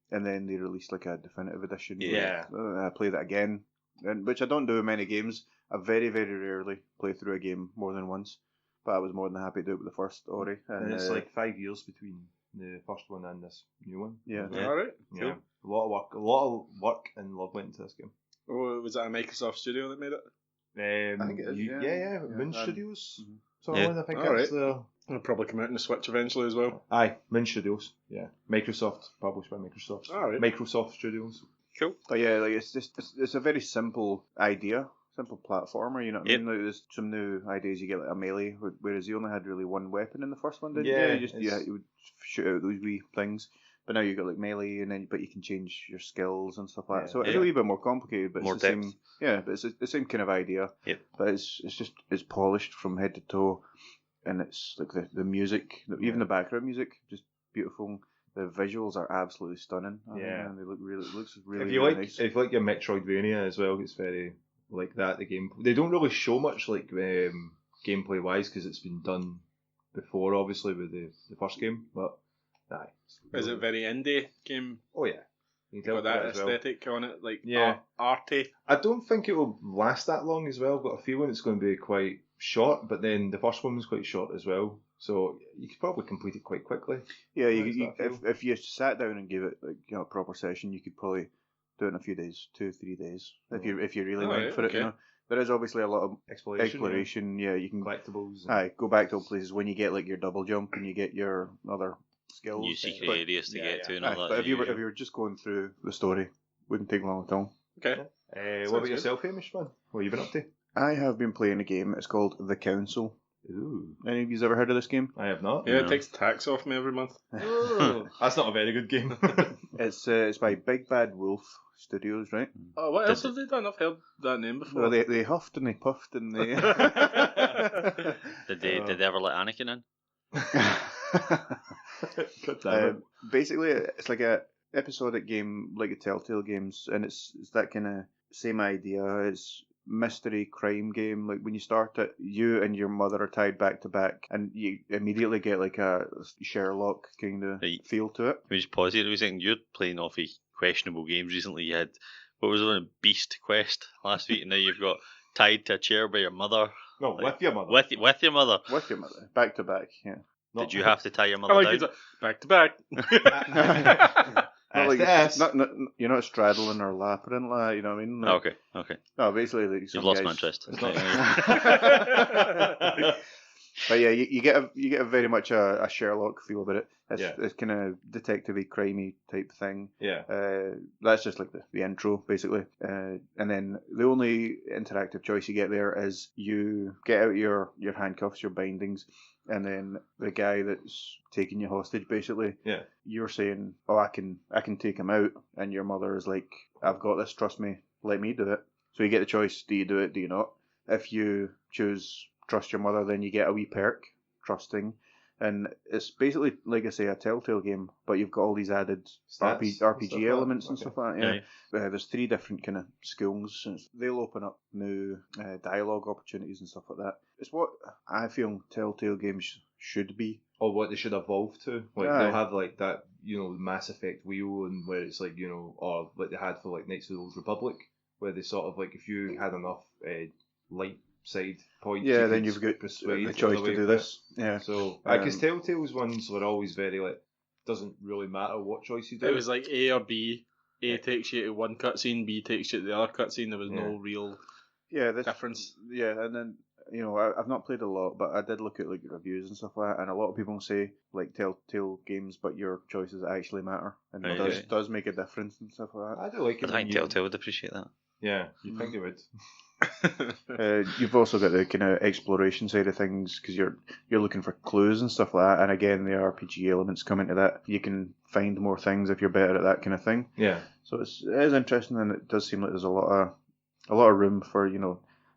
and then they released like a definitive edition. Yeah. I played it again, and which I don't do in many games. I very rarely play through a game more than once, but I was more than happy to do it with the first Ori. And it's like 5 years between the first one and this new one. Yeah. All right. Yeah. Cool. A lot of work and love went into this game. Oh, was that a Microsoft studio that made it? I think it is, yeah. Moon Studios. Mhm. So Yeah. I think All it's the. It'll probably come out on the Switch eventually as well. Aye, Moon Studios. Yeah, Microsoft, published by Microsoft. All right. Microsoft Studios. Cool. But yeah, like it's a very simple idea, simple platformer. You know what I mean? Like, there's some new ideas. You get like a melee, whereas you only had really one weapon in the first one, didn't you? You would shoot out those wee things. But now you got like melee, but you can change your skills and stuff like that. So it's a wee bit more complicated, but More it's the depth. same. Yeah, but it's the same kind of idea. Yep. But it's polished from head to toe, and it's like the music, even the background music, just beautiful. The visuals are absolutely stunning. Yeah. They look really. It looks really. If you really like, nice. if you like your Metroidvania as well, it's very like that. The game they don't really show much like gameplay wise because it's been done before, obviously with the first game. But aye, Is it very indie game? Oh yeah, you can tell Got that as well. aesthetic on it, like Yeah. arty. I don't think it will last that long as well. I've got a feeling it's going to be quite short. But then the first one was quite short as well, so you could probably complete it quite quickly. Yeah, How does that feel? if you sat down and gave it like a proper session, you could probably do it in a few days, 2-3 days, if you really went for it. You know, there is obviously a lot of exploration. Yeah, you can collectibles. go back to old places when you get like your double jump and you get your other skills. New secret areas to get to and all that. But if you were just going through the story, wouldn't take long at all. Okay. What about yourself, Hamish, man? What have you been up to? I have been playing a game. It's called The Council. Ooh, Any of you ever heard of this game? I have not. Yeah, it takes tax off me every month. That's not a very good game. It's by Big Bad Wolf Studios, right? Oh, what else have they done? I've heard that name before. Well, they huffed and they puffed and they. Did they ever let Anakin in? God damn it. Basically, it's like a episodic game, like the Telltale games, and it's that kind of same idea. It's mystery crime game. Like when you start it, you and your mother are tied back to back, and you immediately get like a Sherlock kind of feel to it. Can we just pause here? I was thinking you're playing off of questionable games recently. You had what was on Beast Quest last week, and now you've got tied to a chair by your mother. No, Like, with your mother. With your mother. With your mother, back to back. Yeah. Did you have to tie your I mother like down? it's back to back. Not like, Yes. not, you're not straddling her lap or anything like that, you know what I mean? Like, Okay. No, basically, like, some You've lost guys- my interest. It's not- But yeah, you get a very much a Sherlock feel about it. Yeah. It's kind of detective-y, crimey type thing. Yeah. That's just like the intro, basically. And then the only interactive choice you get there is you get out your handcuffs, your bindings, and then the guy that's taking you hostage, basically, Yeah. you're saying, "Oh, I can take him out," and your mother is like, "I've got this. Trust me. Let me do it." So you get the choice: do you do it? Do you not? If you choose trust your mother, then you get a wee perk, trusting. And it's basically, like I say, a Telltale game, but you've got all these added Stats, RPG stuff elements like and that. stuff like that. Yeah. There's 3 different kind of schools. And they'll open up new dialogue opportunities and stuff like that. It's what I feel Telltale games should be. Or what they should evolve to. Like Aye. they'll have like that, Mass Effect wheel, and where it's like, or like they had for like Knights of the Old Republic, where they sort of like if you had enough light side point. Yeah, you then could you've got persuade the choice other to way do with it. this. Yeah. So, because Telltale's ones were always very like, doesn't really matter what choice you do. It was like A or B. A takes you to one cutscene, B takes you to the other cutscene. There was no real difference. Yeah, and then I've not played a lot, but I did look at like reviews and stuff like that, and a lot of people say like Telltale games, but your choices actually matter, and it does make a difference and stuff like that. I do like it. I think Telltale would appreciate that. Yeah, you think they would. You've also got the kind of exploration side of things because you're looking for clues and stuff like that, and again the RPG elements come into that. You can find more things if you're better at that kind of thing. Yeah. So it is interesting, and it does seem like there's a lot of room for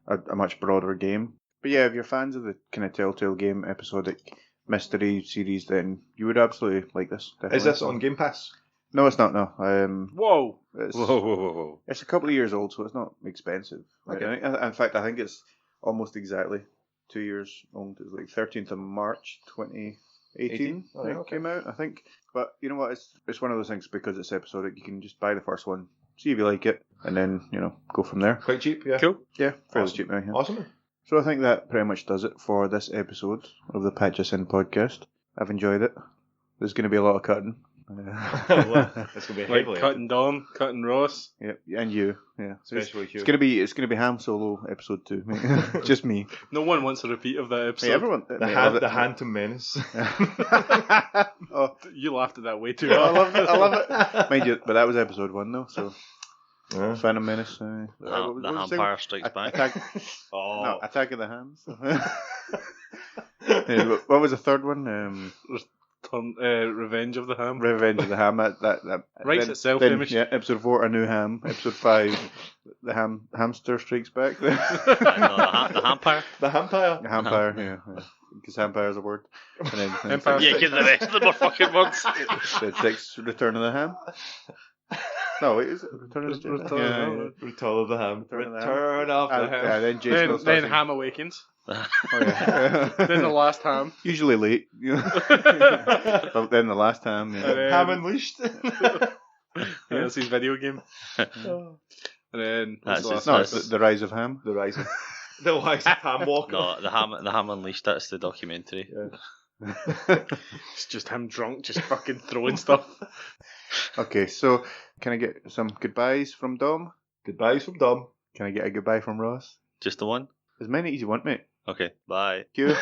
a much broader game. But yeah, if you're fans of the kind of Telltale game episodic mystery series, then you would absolutely like this. Definitely. Is this on Game Pass? No, it's not. No. Whoa. Whoa. It's a couple of years old, so it's not expensive. Okay. In fact, I think it's almost exactly 2 years old. It's like 13th of March 2018 it came out, I think. But you know what? It's one of those things because it's episodic. You can just buy the first one, see if you like it, and then go from there. Quite cheap, yeah. Cool. Yeah, fairly Awesome. cheap now. Yeah. Awesome. So I think that pretty much does it for this episode of the Patch Us In podcast. I've enjoyed it. There's going to be a lot of cutting. It's going to be Like heavily. cutting Dom, cutting Ross. Yep, and you. Yeah. So Especially Hugh. it's gonna be Ham Solo episode 2. Mate. Just me. No one wants a repeat of that episode. Hey, everyone. The Hantom Menace. Oh, You laughed at that way too I hard. love it. Mind you, but that was episode 1 though. So Yeah. Phantom Menace. The what was it? Vampire Strikes Back. Attack of the Hams. What was the third one? Revenge of the Ham. Revenge of the Ham. That Writes then- itself, then, Hamish. yeah, episode 4, A New Ham. Episode 5, the Hamster Strikes Back. No, the Vampire. The Hampire. Hampire, yeah. Because Hampire is a word. And then Empire. Yeah, because the rest of them are fucking words. the 6, Return of the Ham. No, wait, is it Return of the Ham? Return Return of the Ham. Return of the Ham. Return of the Ham. Yeah, then Jason will start Then singing. Ham Awakens. Oh, yeah. Then the last Ham. Usually late. But then the last time, yeah. Ham Unleashed. That's his video game. And then That's what's his- the No, last? it's the Rise of Ham. The Rise of the Rise of Ham Walker. No, the Ham Unleashed. That's the documentary. It's just him drunk, just fucking throwing stuff. Okay, so can I get some goodbyes from Dom? Goodbyes from Dom. Can I get a goodbye from Ross? Just the one. As many as you want, mate. Okay. Bye. Hugh,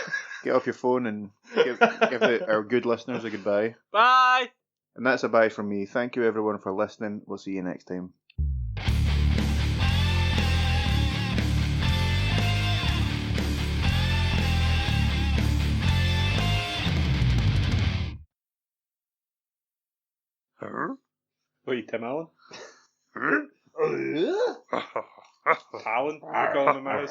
get off your phone and give our good listeners a goodbye. Bye! And that's a bye from me. Thank you everyone for listening. We'll see you next time. Wait, Tim Allen? Allen? We're calling him mouse.